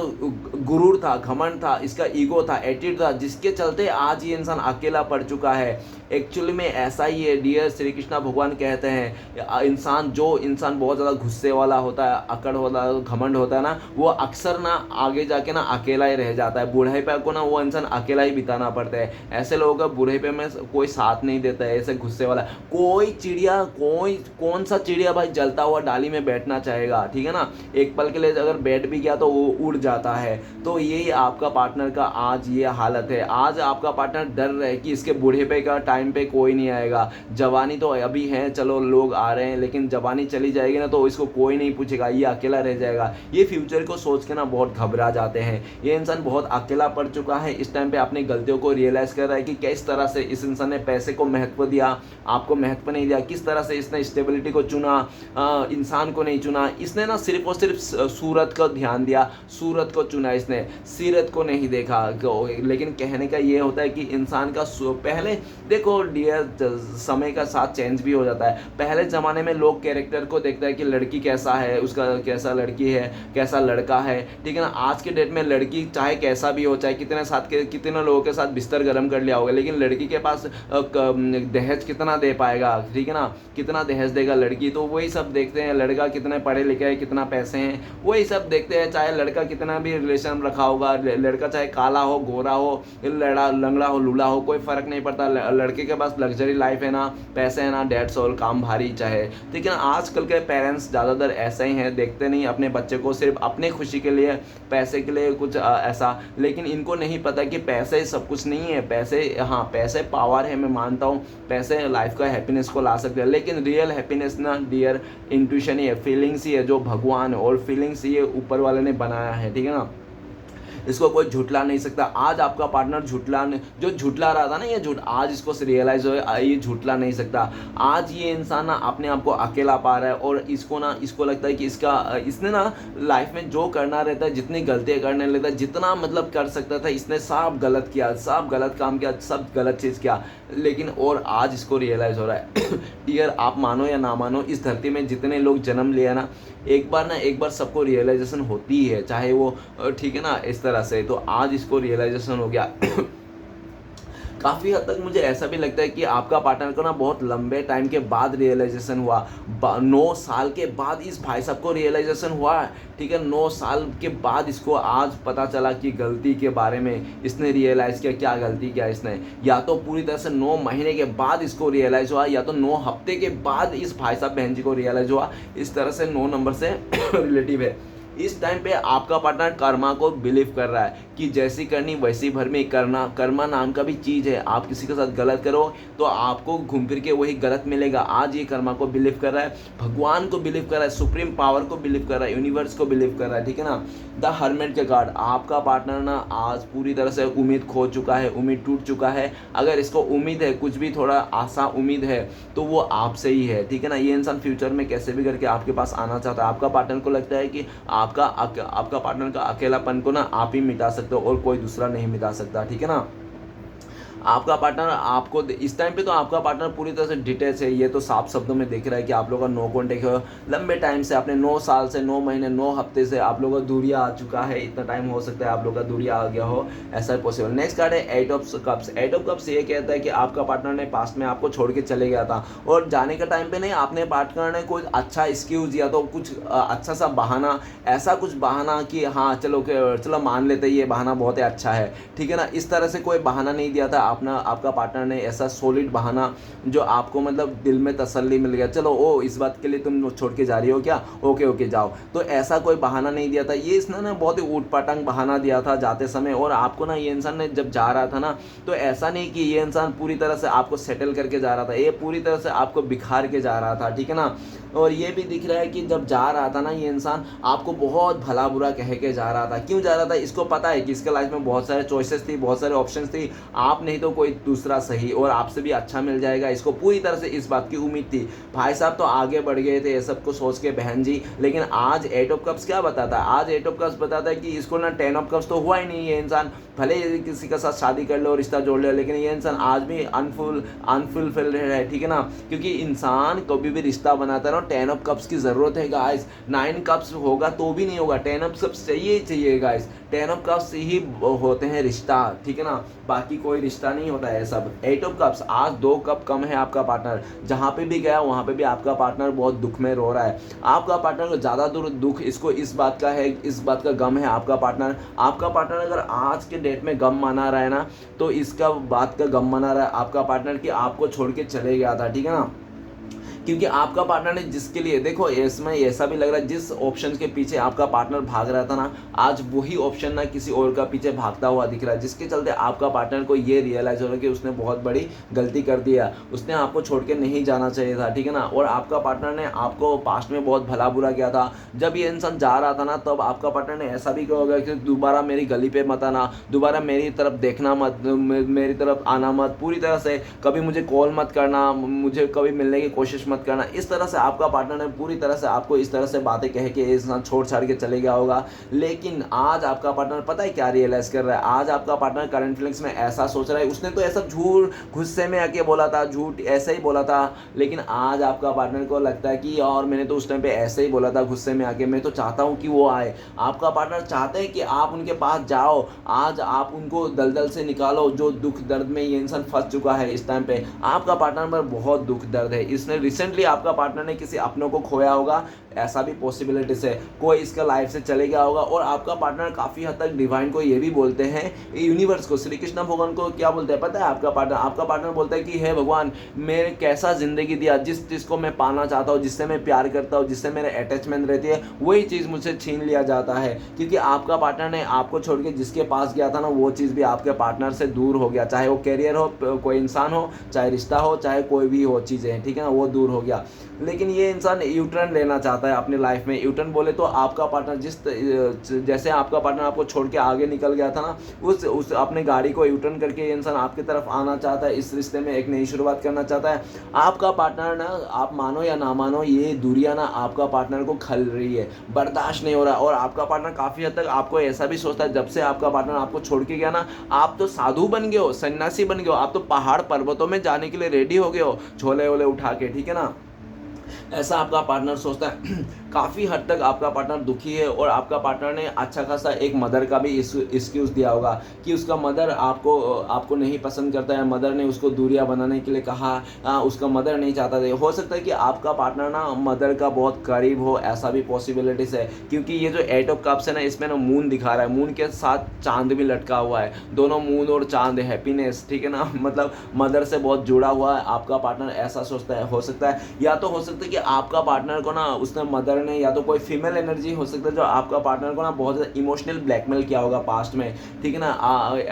गुरूर था, घमंड था, इसका ईगो था, एटीट्यूड था, जिसके चलते आज ये इंसान अकेला पड़ चुका है। एक्चुअली में ऐसा ही है डियर। श्री कृष्णा भगवान कहते हैं जो इंसान बहुत ज़्यादा गुस्से वाला होता है, अकड़ होता है, घमंड होता है ना, वो अक्सर ना आगे जाके ना अकेला ही रह जाता है। बुढ़ापे को ना वो इंसान अकेला ही बिताना पड़ता है। ऐसे लोगों का बुढ़ापे में कोई साथ नहीं देता है, ऐसे गुस्से वाला। कौन सा चिड़िया भाई जलता हुआ डाली में बैठना चाहेगा, ठीक है ना। एक पल के लिए अगर बैठ भी गया तो वो उड़ जाता है। तो यही आपका पार्टनर का आज ये हालत है। आज आपका पार्टनर डर रहा है कि इसके बुढ़ापे का टाइम पे कोई नहीं आएगा। जवानी तो अभी है, चलो लोग आ रहे हैं, लेकिन जवानी चली जाएगी ना तो इसको कोई नहीं पूछेगा, ये अकेला रह जाएगा। ये फ्यूचर को सोच के ना बहुत घबरा जाते हैं। ये इंसान बहुत अकेला पड़ चुका है। इस टाइम पे अपनी गलतियों को रियलाइज़ कर रहा है कि किस तरह से इस इंसान ने पैसे को महत्व दिया, आपको महत्व नहीं दिया, किस तरह से इसने स्टेबिलिटी को चुना, इंसान को नहीं चुना। इसने ना सिर्फ और सिर्फ सूरत को ध्यान दिया, सूरत को चुना इसने, सीरत को नहीं देखा। लेकिन कहने का ये होता है कि इंसान का पहले देखो, देखो डियर, समय का साथ चेंज भी हो जाता है। पहले ज़माने में लोग कैरेक्टर को देखता है कि लड़की कैसा है, उसका कैसा लड़की है, कैसा लड़का है, ठीक है ना। आज के डेट में लड़की चाहे कैसा भी हो, चाहे कितने लोगों के साथ बिस्तर गर्म कर लिया होगा, लेकिन लड़की के पास दहेज कितना दे पाएगा, ठीक है ना, कितना दहेज देगा लड़की, तो वही सब देखते हैं। लड़का कितने पढ़े लिखे हैं, कितना पैसे हैं, वही सब देखते हैं। चाहे लड़का कितना भी रिलेशन रखा होगा, लड़का चाहे काला हो, गोरा हो, लंगड़ा हो, लूला हो, कोई फर्क नहीं पड़ता। लड़के के पास लग्जरी लाइफ है ना, पैसे है ना, डेट्स ऑल, काम भारी चाहे, ठीक है ना। आजकल के पेरेंट्स ज़्यादातर ऐसे ही हैं, देखते नहीं अपने बच्चे को सिर्फ अपने खुशी के लिए, पैसे के लिए कुछ ऐसा, लेकिन इनको नहीं पता कि पैसे सब कुछ नहीं है। पैसे, हाँ पैसे पावर है, मैं मानता हूँ पैसे लाइफ का हैप्पीनेस को ला सकते हैं, लेकिन रियल हैप्पीनेस ना डियर इंट्यूशन ही है, फीलिंग्स ही है, जो भगवान है और फीलिंग्स ये ऊपर वाले ने बनाया है, ठीक है ना। इसको कोई झुटला नहीं सकता। आज आपका पार्टनर जो झुटला रहा था ना, ये झूठ, आज इसको रियलाइज हो, ये झुटला नहीं सकता। आज ये इंसान ना अपने आप को अकेला पा रहा है, और इसको लगता है कि इसने ना लाइफ में जो करना रहता है, जितनी गलतियाँ करने लगता है, जितना मतलब कर सकता था, इसने सब गलत किया, सब गलत काम किया, सब गलत चीज़ किया, लेकिन और आज इसको रियलाइज़ हो रहा है। डियर, आप मानो या ना मानो, इस धरती में जितने लोग जन्म लिया ना एक बार सबको रियलाइजेशन होती है, चाहे वो ठीक है ना इस तरह से। तो आज इसको रियलाइजेशन हो गया। काफ़ी हद तक मुझे ऐसा भी लगता है कि आपका पार्टनर को ना बहुत लंबे टाइम के बाद रियलाइजेशन हुआ, 9 साल के बाद इस भाई साहब को रियलाइजेशन हुआ, ठीक है। 9 साल के बाद इसको आज पता चला कि गलती के बारे में इसने रियलाइज़ किया, क्या गलती किया इसने। या तो पूरी तरह से 9 महीने के बाद इसको रियलाइज़ हुआ, या तो 9 हफ्ते के बाद इस भाई साहब बहन जी को रियलाइज़ हुआ। इस तरह से 9 नंबर से रिलेटिव है। इस टाइम पे आपका पार्टनर कर्मा को बिलीव कर रहा है कि जैसी करनी वैसी भरनी करना। कर्मा नाम का भी चीज़ है, आप किसी के साथ गलत करो तो आपको घूम फिर के वही गलत मिलेगा। आज ये कर्मा को बिलीव कर रहा है, भगवान को बिलीव कर रहा है, सुप्रीम पावर को बिलीव कर रहा है, यूनिवर्स को बिलीव कर रहा है, ठीक है ना। द हर्मिट के कार्ड, आपका पार्टनर ना आज पूरी तरह से उम्मीद खो चुका है, उम्मीद टूट चुका है। अगर इसको उम्मीद है, कुछ भी थोड़ा आशा उम्मीद है, तो वो आपसे ही है, ठीक है ना। ये इंसान फ्यूचर में कैसे भी करके आपके पास आना चाहता है। आपका पार्टनर को लगता है कि आपका पार्टनर का अकेलापन को ना आप ही मिटा सकते हो, और कोई दूसरा नहीं मिटा सकता, ठीक है ना। आपका पार्टनर आपको इस टाइम पे तो आपका पार्टनर पूरी तरह से डिटेच है, ये तो साफ शब्दों में दिख रहा है कि आप लोगों का नो कॉन्टेक्ट है लंबे टाइम से। आपने 9 साल से, 9 महीने, 9 हफ्ते से आप लोगों का दूरिया आ चुका है। इतना टाइम हो सकता है आप लोगों का दूरिया आ गया हो, ऐसा पॉसिबल। नेक्स्ट कार्ड है 8 ऑफ कप्स। 8 ऑफ कप्स ये कहता है कि आपका पार्टनर ने पास्ट में आपको छोड़ के चले गया था, और जाने के टाइम पे नहीं, आपने पार्टनर ने कोई अच्छा एक्सक्यूज़ दिया, तो कुछ अच्छा सा बहाना, ऐसा कुछ बहाना कि हाँ चलो मान लेते ये बहाना बहुत ही अच्छा है, ठीक है ना। इस तरह से कोई बहाना नहीं दिया था आपका पार्टनर ने, ऐसा सॉलिड बहाना जो आपको मतलब दिल में तसल्ली मिल गया, चलो ओ इस बात के लिए तुम छोड़ के जा रही हो क्या, ओके जाओ, तो ऐसा कोई बहाना नहीं दिया था। ये इसने ना बहुत ही ऊट पटांग बहाना दिया था जाते समय, और आपको ना ये इंसान ने जब जा रहा था ना, तो ऐसा नहीं कि ये इंसान पूरी तरह से आपको सेटल करके जा रहा था, ये पूरी तरह से आपको बिखार के जा रहा था, ठीक है ना। और ये भी दिख रहा है कि जब जा रहा था ना ये इंसान, आपको बहुत भला बुरा कह के जा रहा था। क्यों जा रहा था, इसको पता है कि इसके लाइफ में बहुत सारे चॉइसेस थी, बहुत सारे ऑप्शंस थी, आप नहीं तो कोई दूसरा सही और आपसे भी अच्छा मिल जाएगा, इसको पूरी तरह से इस बात की उम्मीद थी। भाई साहब तो आगे बढ़ गए थे ये सब को सोच के बहन जी, लेकिन आज 8 ऑफ कप्स क्या बताता है, आज 8 ऑफ कप्स बताता है कि इसको ना 10 ऑफ कप्स तो हुआ ही नहीं। ये इंसान भले किसी के साथ शादी कर लो, रिश्ता जोड़ ले, लेकिन ये इंसान आज भी अनफुलफिल्ड है, ठीक है ना। क्योंकि इंसान कभी भी रिश्ता बनाता है ना, 10 ऑफ कप्स की ज़रूरत है गाइस। 9 कप्स होगा तो भी नहीं होगा, 10 ऑफ कप्स चाहिए गाइस। 10 ऑफ कप्स ही होते हैं रिश्ता, ठीक है ना, बाकी कोई रिश्ता नहीं होता है सब। 8 ऑफ कप्स, आज 2 कप कम है आपका पार्टनर, जहाँ पे भी गया वहाँ पे भी आपका पार्टनर बहुत दुख में रो रहा है। आपका पार्टनर को ज़्यादा दुख इसको इस बात का है, इस बात का गम है। आपका पार्टनर अगर आज के डेट में गम मना रहा है ना, तो इसका बात का गम मना रहा है आपका पार्टनर कि आपको छोड़ के चले गया था, ठीक है ना। क्योंकि आपका पार्टनर ने जिसके लिए, देखो इसमें ऐसा भी लग रहा है जिस ऑप्शन के पीछे आपका पार्टनर भाग रहा था ना, आज वही ऑप्शन ना किसी और का पीछे भागता हुआ दिख रहा है, जिसके चलते आपका पार्टनर को ये रियलाइज हो रहा है कि उसने बहुत बड़ी गलती कर दिया, उसने आपको छोड़ के नहीं जाना चाहिए था, ठीक है ना। और आपका पार्टनर ने आपको पास्ट में बहुत भला बुरा किया था। जब ये इंसान जा रहा था ना, तब आपका पार्टनर ने ऐसा भी कहा होगा कि दोबारा मेरी गली पे मत आना, दोबारा मेरी तरफ देखना मत, मेरी तरफ आना मत, पूरी तरह से कभी मुझे कॉल मत करना, मुझे कभी मिलने की कोशिश मत मत करना। इस तरह से आपका पार्टनर ने पूरी तरह से आपको इस तरह से बातें कह के ये इंसान छोड़ छाड़ के चले गया होगा, लेकिन आज आपका पार्टनर पता है क्या रियलाइज कर रहा है? आज आपका पार्टनर करंट फीलिंग्स में ऐसा सोच रहा है, उसने तो ऐसा झूठ गुस्से में आके बोला था, झूठ ऐसे ही बोला था, लेकिन आज आपका पार्टनर को लगता है कि और मैंने तो उस टाइम पे ऐसे ही बोला था गुस्से में आके, मैं तो चाहता हूँ कि वो आए। आपका पार्टनर चाहते हैं कि आप उनके पास जाओ, आज आप उनको दलदल से निकालो जो दुख दर्द में ये इंसान फंस चुका है। इस टाइम पे आपका पार्टनर में बहुत दुख दर्द है, इसने रिसेंटली आपका पार्टनर ने किसी अपनों को खोया होगा, ऐसा भी पॉसिबिलिटीज है, कोई इसका लाइफ से चले गया होगा। और आपका पार्टनर काफ़ी हद तक डिवाइन को ये भी बोलते हैं, यूनिवर्स को, श्री कृष्ण भगवान को क्या बोलते हैं पता है? आपका पार्टनर बोलता है कि हे भगवान, मेरे कैसा ज़िंदगी दिया, जिस चीज़ को मैं पाना चाहता हूँ, जिससे मैं प्यार करता हूँ, जिससे मेरे अटैचमेंट रहती है, वही चीज़ मुझसे छीन लिया जाता है। क्योंकि आपका पार्टनर ने आपको छोड़ के जिसके पास गया था ना, वो चीज़ भी आपके पार्टनर से दूर हो गया, चाहे वो कैरियर हो, कोई इंसान हो, चाहे रिश्ता हो, चाहे कोई भी हो चीज़ें, ठीक है ना, वो दूर हो गया। लेकिन ये इंसान यू टर्न लेना चाहता है अपनी लाइफ में। यू टर्न बोले तो आपका पार्टनर जैसे आपका पार्टनर आपको छोड़ के आगे निकल गया था ना, उस अपने गाड़ी को यू टर्न करके ये इंसान आपकी तरफ आना चाहता है, इस रिश्ते में एक नई शुरुआत करना चाहता है। आपका पार्टनर ना, आप मानो या ना मानो, ये दूरियां ना आपका पार्टनर को खल रही है, बर्दाश्त नहीं हो रहा। और आपका पार्टनर काफ़ी हद तक आपको ऐसा भी सोचता है, जब से आपका पार्टनर आपको छोड़ के गया ना, आप तो साधु बन गए हो, सन्यासी बन गए हो, आप तो पहाड़ पर्वतों में जाने के लिए रेडी हो गए हो झोले वोले उठा के, ठीक है ना, ऐसा आपका पार्टनर सोचता है। काफ़ी हद तक आपका पार्टनर दुखी है। और आपका पार्टनर ने अच्छा खासा एक मदर का भी एक्सक्यूज़ दिया होगा कि उसका मदर आपको नहीं पसंद करता है, मदर ने उसको दूरियां बनाने के लिए कहा, उसका मदर नहीं चाहता था। हो सकता है कि आपका पार्टनर ना मदर का बहुत करीब हो, ऐसा भी पॉसिबिलिटीज़ है, क्योंकि ये जो 8 ऑफ कप्स है ना, इसमें ना मून दिखा रहा है, मून के साथ चांद भी लटका हुआ है, दोनों मून और चांद हैप्पीनेस, ठीक है ना, मतलब मदर से बहुत जुड़ा हुआ है आपका पार्टनर, ऐसा सोचता है। हो सकता है, या तो हो सकता है कि आपका पार्टनर को ना उसने मदर ने, या तो कोई फीमेल एनर्जी हो सकता है जो आपका पार्टनर को ना बहुत ज़्यादा इमोशनल ब्लैकमेल किया होगा पास्ट में, ठीक है ना,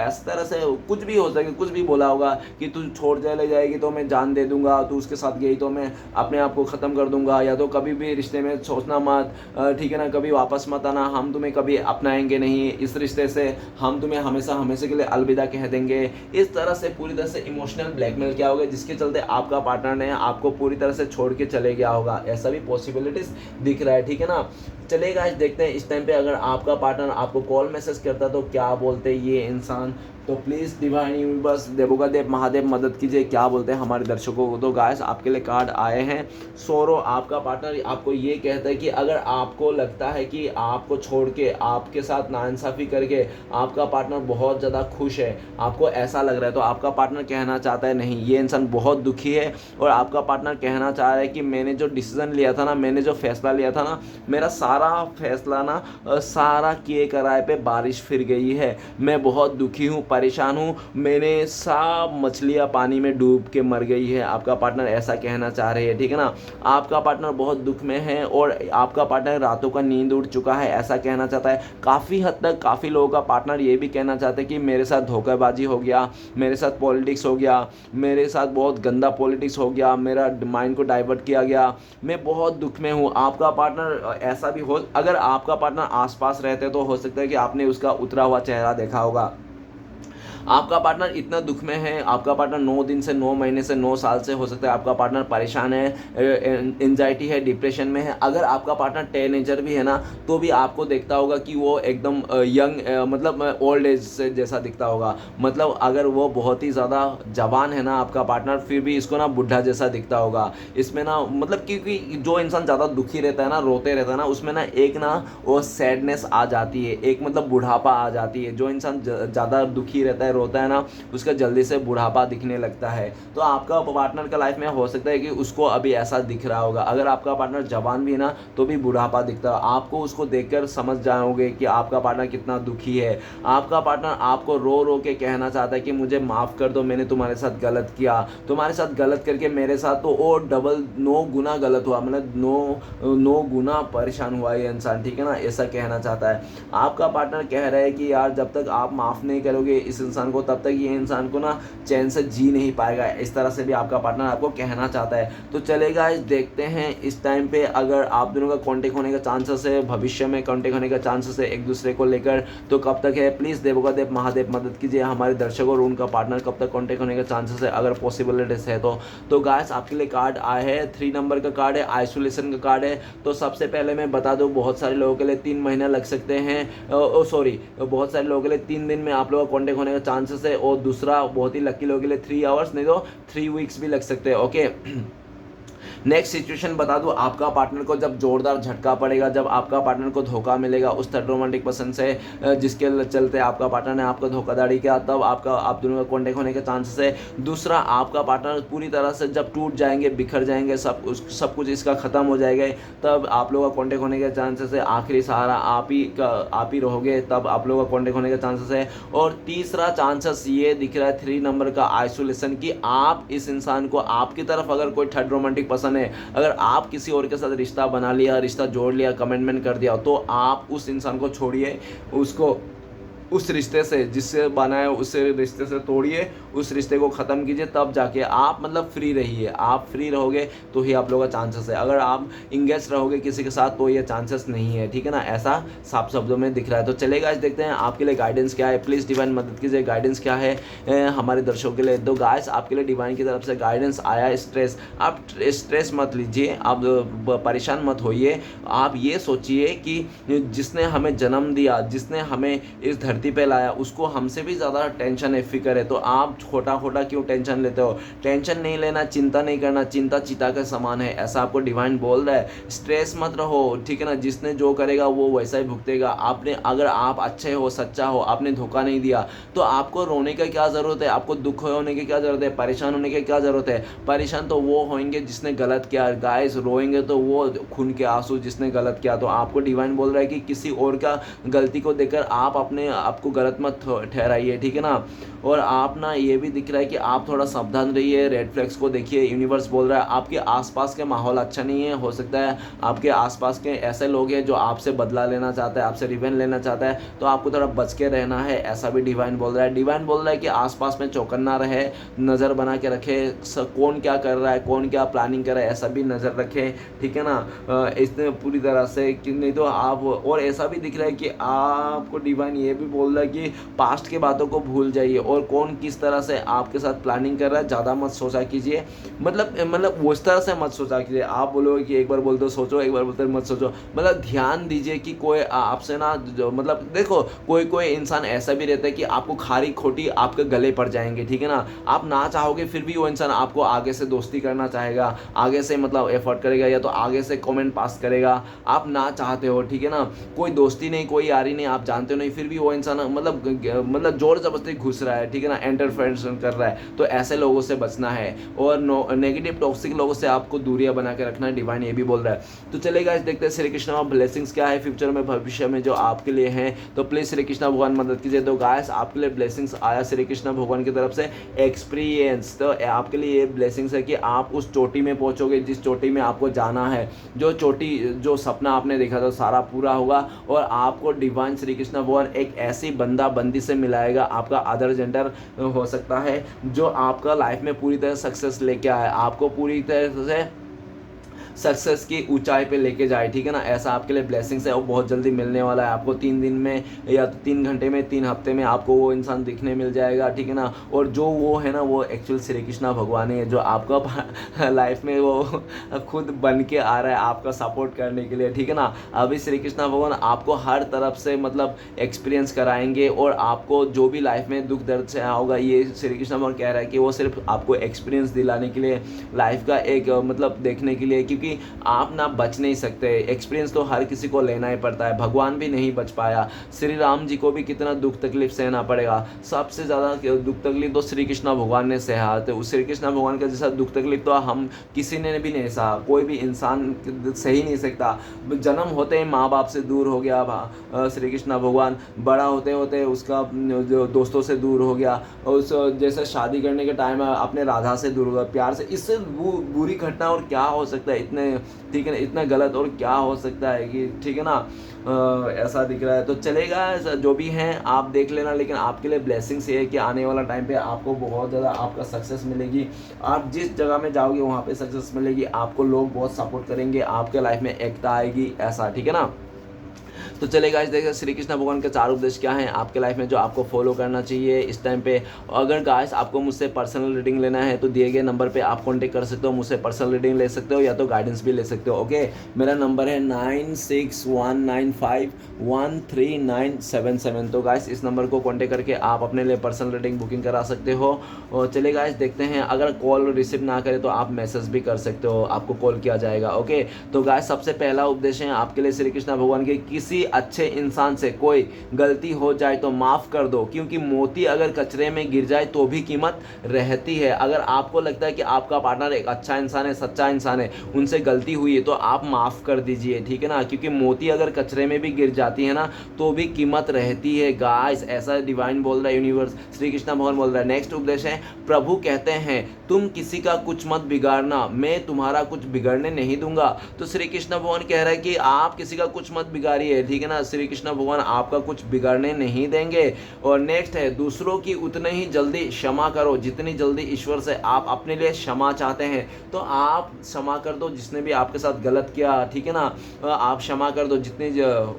इस तरह से कुछ भी हो सके, कुछ भी बोला होगा कि तू छोड़ चले जाएगी तो मैं जान दे दूंगा, तू उसके साथ गई तो मैं अपने आप को ख़त्म कर दूंगा, या तो कभी भी रिश्ते में सोचना मत, ठीक है ना, कभी वापस मत आना, हम तुम्हें कभी अपनाएंगे नहीं, इस रिश्ते से हम तुम्हें हमेशा हमेशा के लिए अलविदा कह देंगे। इस तरह से पूरी तरह से इमोशनल ब्लैकमेल किया होगा, जिसके चलते आपका पार्टनर ने आपको पूरी तरह से छोड़ के चले गया होगा, ऐसा भी पॉसिबिलिटीज दिख रहा है, ठीक है ना। चलेगा, देखते हैं इस टाइम पे अगर आपका पार्टनर आपको कॉल मैसेज करता तो क्या बोलते ये इंसान। तो प्लीज़ डिवाइन यूनिवर्स, देवोगादेव महादेव मदद कीजिए, क्या बोलते हैं हमारे दर्शकों को। तो गाइस आपके लिए कार्ड आए हैं सोरो। आपका पार्टनर आपको ये कहता है कि अगर आपको लगता है कि आपको छोड़ के, आपके साथ नाइंसाफ़ी करके आपका पार्टनर बहुत ज़्यादा खुश है, आपको ऐसा लग रहा है, तो आपका पार्टनर कहना चाहता है नहीं, ये इंसान बहुत दुखी है। और आपका पार्टनर कहना चाह रहा है कि मैंने जो डिसीज़न लिया था ना, मैंने जो फैसला लिया था ना, मेरा सारा फैसला ना सारा किए कराए पे बारिश फिर गई है, मैं बहुत दुखी हूँ, परेशान हूँ, मैंने सब मछलियाँ पानी में डूब के मर गई है। आपका पार्टनर ऐसा कहना चाह रहे हैं, ठीक है ना। आपका पार्टनर बहुत दुख में है और आपका पार्टनर रातों का नींद उड़ चुका है, ऐसा कहना चाहता है। काफ़ी हद तक काफ़ी लोगों का पार्टनर ये भी कहना चाहता है कि मेरे साथ धोखेबाजी हो गया, मेरे साथ पॉलिटिक्स हो गया, मेरे साथ बहुत गंदा पॉलिटिक्स हो गया, मेरा माइंड को डाइवर्ट किया गया, मैं बहुत दुख में हूँ। आपका पार्टनर ऐसा भी हो, अगर आपका पार्टनर आसपास रहते तो हो सकता है कि आपने उसका उतरा हुआ चेहरा देखा होगा। आपका पार्टनर इतना दुख में है, आपका पार्टनर 9 दिन से 9 महीने से 9 साल से हो सकता है आपका पार्टनर परेशान है, एंजाइटी है, डिप्रेशन में है। अगर आपका पार्टनर टीनेजर भी है ना, तो भी आपको देखता होगा कि वो एकदम यंग, मतलब ओल्ड एज से जैसा दिखता होगा। मतलब अगर वो बहुत ही ज़्यादा जवान है ना आपका पार्टनर, फिर भी इसको ना बुढ़ा जैसा दिखता होगा। इसमें ना मतलब क्योंकि जो इंसान ज़्यादा दुखी रहता है ना, रोते रहता है ना, उसमें ना एक ना वो सैडनेस आ जाती है, एक मतलब बुढ़ापा आ जाती है। जो इंसान ज़्यादा दुखी रहता है, रोता है ना, उसका जल्दी से बुढ़ापा दिखने लगता है। तो आपका पार्टनर का लाइफ में हो सकता है कि उसको अभी ऐसा दिख रहा होगा। अगर आपका पार्टनर जवान भी है ना, तो भी बुढ़ापा दिखता है। आपको उसको देखकर समझ जाओगे कि आपका पार्टनर कितना दुखी है। आपका पार्टनर आपको रो रो के कहना चाहता है कि मुझे माफ़ कर दो, मैंने तुम्हारे साथ गलत किया, तुम्हारे साथ गलत करके मेरे साथ तो और डबल 9 गुना गलत हुआ, मतलब 9 गुना परेशान हुआ ये इंसान, ठीक है ना, ऐसा कहना चाहता है। आपका पार्टनर कह रहा है कि यार जब तक आप माफ़ नहीं करोगे इस इंसान इंसान को, तब तक ये इंसान को ना चैन से जी नहीं पाएगा। इस तरह से भी आपका पार्टनर आपको कहना चाहता है। तो चलेगा, इस देखते हैं इस टाइम पे अगर आप दोनों का कांटेक्ट होने का चांसेस है, भविष्य में कांटेक्ट होने का चांसेस है एक दूसरे को लेकर, तो कब तक है। प्लीज़ देवों देव महादेव मदद कीजिए हमारे दर्शकों और उनका पार्टनर कब तक कांटेक्ट होने का चांसेस है, अगर पॉसिबिलिटीज है तो गाइस आपके लिए कार्ड आए हैं। 3 नंबर का कार्ड है, आइसोलेशन का कार्ड है। तो सबसे पहले मैं बता दूं, बहुत सारे लोगों के लिए 3 महीना लग सकते हैं, बहुत सारे लोगों के लिए 3 दिन में आप लोगों का कांटेक्ट होने का चांसेस है, और दूसरा बहुत ही लकी लोगों के लिए 3 आवर्स, नहीं तो 3 वीक्स भी लग सकते हैं। ओके, नेक्स्ट सिचुएशन बता दूं, आपका पार्टनर को जब जोरदार झटका पड़ेगा, जब आपका पार्टनर को धोखा मिलेगा उस थर्ड रोमांटिक पर्सन से जिसके चलते आपका पार्टनर ने आपको धोखाधड़ी किया, तब आप दोनों का कॉन्टेक्ट होने के चांसेस है। दूसरा, आपका पार्टनर पूरी तरह से जब टूट जाएंगे, बिखर जाएंगे, सब कुछ इसका ख़त्म हो जाएगा, तब आप लोगों का कॉन्टेक्ट होने के चांसेस है। आखिरी सहारा आप ही रहोगे, तब आप लोगों का कॉन्टेक्ट होने के चांसेस है। और तीसरा चांसेस ये दिख रहा है 3 नंबर का आइसोलेशन की, आप इस इंसान को, आपकी तरफ अगर कोई थर्ड रोमांटिक पर्सन है, अगर आप किसी और के साथ रिश्ता बना लिया, रिश्ता जोड़ लिया, कमिटमेंट कर दिया, तो आप उस इंसान को छोड़िए, उसको उस रिश्ते से जिससे बनाए उस रिश्ते से तोड़िए, उस रिश्ते को ख़त्म कीजिए, तब जाके आप मतलब फ्री रहिए। आप फ्री रहोगे तो ही आप लोगों का चांसेस है। अगर आप इंगेज रहोगे किसी के साथ तो ये चांसेस नहीं है, ठीक है ना, ऐसा साफ शब्दों में दिख रहा है। तो चलेगा, आज देखते हैं आपके लिए गाइडेंस क्या है। प्लीज़ डिवाइन मदद कीजिए, गाइडेंस क्या है हमारे दर्शकों के लिए। तो गाइस, आपके लिए डिवाइन की तरफ से गाइडेंस आया स्ट्रेस। आप स्ट्रेस मत लीजिए, आप परेशान मत होइए। आप ये सोचिए कि जिसने हमें जन्म दिया, जिसने हमें इस धरती पे लाया, उसको हमसे भी ज़्यादा टेंशन है, फिक्र है। तो आप खोटा क्यों टेंशन लेते हो? टेंशन नहीं लेना, चिंता नहीं करना, चिंता चिता के समान है, ऐसा आपको डिवाइन बोल रहा है। स्ट्रेस मत रहो, ठीक है ना, जिसने जो करेगा वो वैसा ही भुगतेगा। आपने, अगर आप अच्छे हो, सच्चा हो, आपने धोखा नहीं दिया, तो आपको रोने का क्या ज़रूरत है? आपको दुख होने की क्या ज़रूरत है? परेशान होने की क्या ज़रूरत है? परेशान तो वो होंगे जिसने गलत किया, गाइस। रोएंगे तो वो खून के आंसू जिसने गलत किया। तो आपको डिवाइन बोल रहा है कि किसी और का गलती को देखकर आप अपने आपको गलत मत ठहराइए, ठीक है ना। और आप ना, ये भी दिख रहा है कि आप थोड़ा सावधान रहिए, रेड फ्लैग्स को देखिए। यूनिवर्स बोल रहा है आपके आसपास के माहौल अच्छा नहीं है, हो सकता है आपके आसपास के ऐसे लोग हैं जो आपसे बदला लेना चाहता है, आपसे रिवेंज लेना चाहता है, तो आपको थोड़ा बच के रहना है, ऐसा भी डिवाइन बोल रहा है। डिवाइन बोल रहा है कि आसपास में चौकन्ना रहे, नज़र बना के रखे, कौन क्या कर रहा है, कौन क्या प्लानिंग कर रहा है, ऐसा भी नज़र रखे, ठीक है ना, इसने पूरी तरह से कि नहीं तो आप। और ऐसा भी दिख रहा है कि आपको डिवाइन ये भी बोल रहा है कि पास्ट के बातों को भूल जाइए, और कौन किस तरह से आपके साथ प्लानिंग कर रहा है ज़्यादा मत सोचा कीजिए। मतलब वो इस तरह से मत सोचा कीजिए। आप बोलोगे कि एक बार बोलते हो सोचो, एक बार बोलते मत सोचो, मतलब ध्यान दीजिए कि कोई आपसे ना, जो मतलब देखो, कोई इंसान ऐसा भी रहता है कि आपको खारी खोटी आपके गले पड़ जाएंगे, ठीक है ना। आप ना चाहोगे फिर भी वो इंसान आपको आगे से दोस्ती करना चाहेगा, आगे से मतलब एफर्ट करेगा, या तो आगे से कमेंट पास करेगा, आप ना चाहते हो, ठीक है ना। कोई दोस्ती नहीं, कोई यारी नहीं, आप जानते हो नहीं, फिर भी वो इंसान मतलब जोर जबरदस्ती घुस रहा है, ठीक है ना, इंटरफेरेंस कर रहा है। तो ऐसे लोगों से बचना है, और नेगेटिव टॉक्सिक लोगों से आपको दूरियां बना के रखना है, डिवाइन ये भी बोल रहा है। तो चलेगा, इस देखते हैं श्री कृष्ण और ब्लेसिंग्स क्या है फ्यूचर में, भविष्य में जो आपके लिए हैं। तो प्लीज़ श्री कृष्ण भगवान मदद कीजिए। तो गाइस, आपके लिए ब्लेसिंग्स आया श्री कृष्ण भगवान की तरफ से, एक्सपीरियंस। तो आपके लिए ये ब्लेसिंग्स है कि आप उस चोटी में पहुंचोगे जिस चोटी में आपको जाना है, जो सपना आपने देखा था सारा पूरा होगा, और आपको डिवाइन श्री कृष्ण भगवान एक ऐसी बंदी से मिलाएगा, आपका अदर जेंडर हो सकता है, जो आपका लाइफ में पूरी तरह सक्सेस लेके आए, आपको पूरी तरह से सक्सेस की ऊंचाई पे लेके जाए, ठीक है ना। ऐसा आपके लिए ब्लेसिंग्स है, वो बहुत जल्दी मिलने वाला है आपको। 3 दिन में या 3 घंटे में, 3 हफ्ते में आपको वो इंसान दिखने मिल जाएगा, ठीक है ना। और जो वो है ना, वो एक्चुअल श्री कृष्णा भगवान है, जो आपका लाइफ में वो खुद बन के आ रहा है आपका सपोर्ट करने के लिए, ठीक है ना। अभी श्री कृष्णा भगवान आपको हर तरफ से मतलब एक्सपीरियंस कराएंगे, और आपको जो भी लाइफ में दुख दर्द से होगा, ये श्री कृष्णा भगवान कह रहा है कि वो सिर्फ आपको एक्सपीरियंस दिलाने के लिए, लाइफ का एक मतलब देखने के लिए, क्योंकि आप ना बच नहीं सकते। एक्सपीरियंस तो हर किसी को लेना ही पड़ता है, भगवान भी नहीं बच पाया, श्री राम जी को भी कितना दुख तकलीफ सहना पड़ेगा। सबसे ज़्यादा दुख तकलीफ तो श्री कृष्ण भगवान ने सहा, तो श्री कृष्ण भगवान का जैसा दुख तकलीफ तो हम किसी ने भी नहीं सहा, कोई भी इंसान सह ही नहीं सकता। जन्म होते ही माँ बाप से दूर हो गया श्री कृष्ण भगवान, बड़ा होते होते उसका जो दोस्तों से दूर हो गया, उस जैसे शादी करने के टाइम अपने राधा से दूर हो गया, प्यार से। इससे बुरी घटना और क्या हो सकता है। इतने, ठीक है ना, इतना गलत और क्या हो सकता है कि, ठीक है ना, ऐसा दिख रहा है। तो चलेगा, जो भी हैं आप देख लेना, लेकिन आपके लिए ब्लेसिंग्स ये है कि आने वाला टाइम पे आपको बहुत ज़्यादा आपका सक्सेस मिलेगी। आप जिस जगह में जाओगे वहाँ पे सक्सेस मिलेगी, आपको लोग बहुत सपोर्ट करेंगे, आपके लाइफ में एकता आएगी, ऐसा, ठीक है ना। तो चलिए गाइस, देखिए श्री कृष्ण भगवान के 4 उपदेश क्या हैं आपके लाइफ में जो आपको फॉलो करना चाहिए इस टाइम पे। अगर गाइस आपको मुझसे पर्सनल रीडिंग लेना है तो दिए गए नंबर पे आप कॉन्टेक्ट कर सकते हो, मुझसे पर्सनल रीडिंग ले सकते हो या तो गाइडेंस भी ले सकते हो। ओके, मेरा नंबर है 9619513977। तो गाइस इस नंबर को कॉन्टेक्ट करके आप अपने लिए पर्सनल रीडिंग बुकिंग करा सकते हो। और चलिए गाइस देखते हैं, अगर कॉल रिसीव ना करे तो आप मैसेज भी कर सकते हो, आपको कॉल किया जाएगा। ओके, तो गाइस सबसे पहला उपदेश है आपके लिए श्री कृष्ण भगवान के, किसी अच्छे इंसान से कोई गलती हो जाए तो माफ़ कर दो, क्योंकि मोती अगर कचरे में गिर जाए तो भी कीमत रहती है। अगर आपको लगता है कि आपका पार्टनर एक अच्छा इंसान है, सच्चा इंसान है, उनसे गलती हुई है तो आप माफ़ कर दीजिए, ठीक है ना, क्योंकि मोती अगर कचरे में भी गिर जाती है ना तो भी कीमत रहती है गाइस, ऐसा डिवाइन बोल रहा है, यूनिवर्स श्री कृष्ण भगवान बोल रहा है। नेक्स्ट उपदेश है, प्रभु कहते हैं तुम किसी का कुछ मत बिगाड़ना, मैं तुम्हारा कुछ बिगड़ने नहीं दूंगा। तो श्री कृष्ण भगवान कह रहा है कि आप किसी का कुछ मत बिगाड़िए, ठीक है ना, श्री कृष्ण भगवान आपका कुछ बिगाड़ने नहीं देंगे। और नेक्स्ट है, दूसरों की उतने ही जल्दी क्षमा करो जितनी जल्दी ईश्वर से आप अपने लिए क्षमा चाहते हैं। तो आप क्षमा कर दो जिसने भी आपके साथ गलत किया, ठीक है ना, आप क्षमा कर दो जितनी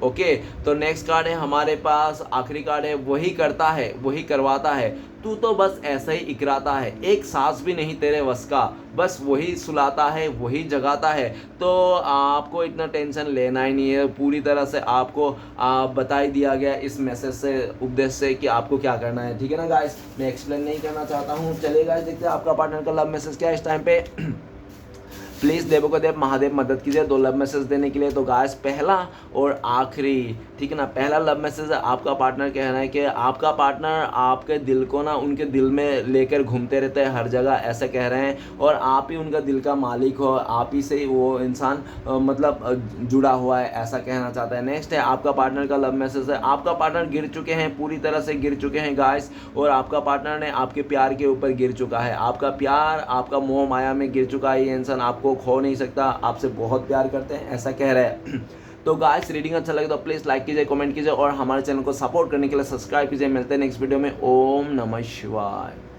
ओके। तो नेक्स्ट कार्ड है हमारे पास, आखिरी कार्ड है, वही करता है वही करवाता है, तू तो बस ऐसा ही इकराता है, एक सांस भी नहीं तेरे वश का, बस वही सुलाता है वही जगाता है। तो आपको इतना टेंशन लेना ही नहीं है, पूरी तरह से आपको बता ही दिया गया इस मैसेज से, उपदेश से, कि आपको क्या करना है, ठीक है ना गाइस। मैं एक्सप्लेन नहीं करना चाहता हूँ। चलिए गाइस देखते हैं आपका पार्टनर का लव मैसेज क्या है इस टाइम पे। प्लीज़ देवों को देव महादेव मदद कीजिए 2 लव मैसेज देने के लिए। तो गाइस पहला और आखिरी, ठीक है ना, पहला लव मैसेज है, आपका पार्टनर कह रहा है कि आपका पार्टनर आपके दिल को ना उनके दिल में लेकर घूमते रहते हैं हर जगह, ऐसा कह रहे हैं, और आप ही उनका दिल का मालिक हो, आप ही से वो इंसान मतलब जुड़ा हुआ है, ऐसा कहना चाहता है। नेक्स्ट है आपका पार्टनर का लव मैसेज है, आपका पार्टनर गिर चुके हैं, पूरी तरह से गिर चुके हैं गाइस, और आपका पार्टनर ने आपके प्यार के ऊपर गिर चुका है, आपका प्यार आपका मोह माया में गिर चुका है, ये इंसान आपको खो नहीं सकता, आपसे बहुत प्यार करते हैं, ऐसा कह रहे हैं। तो गाइस रीडिंग अच्छा लगे तो प्लीज़ लाइक कीजिए, कमेंट कीजिए और हमारे चैनल को सपोर्ट करने के लिए सब्सक्राइब कीजिए। मिलते हैं नेक्स्ट वीडियो में। ओम नमः शिवाय।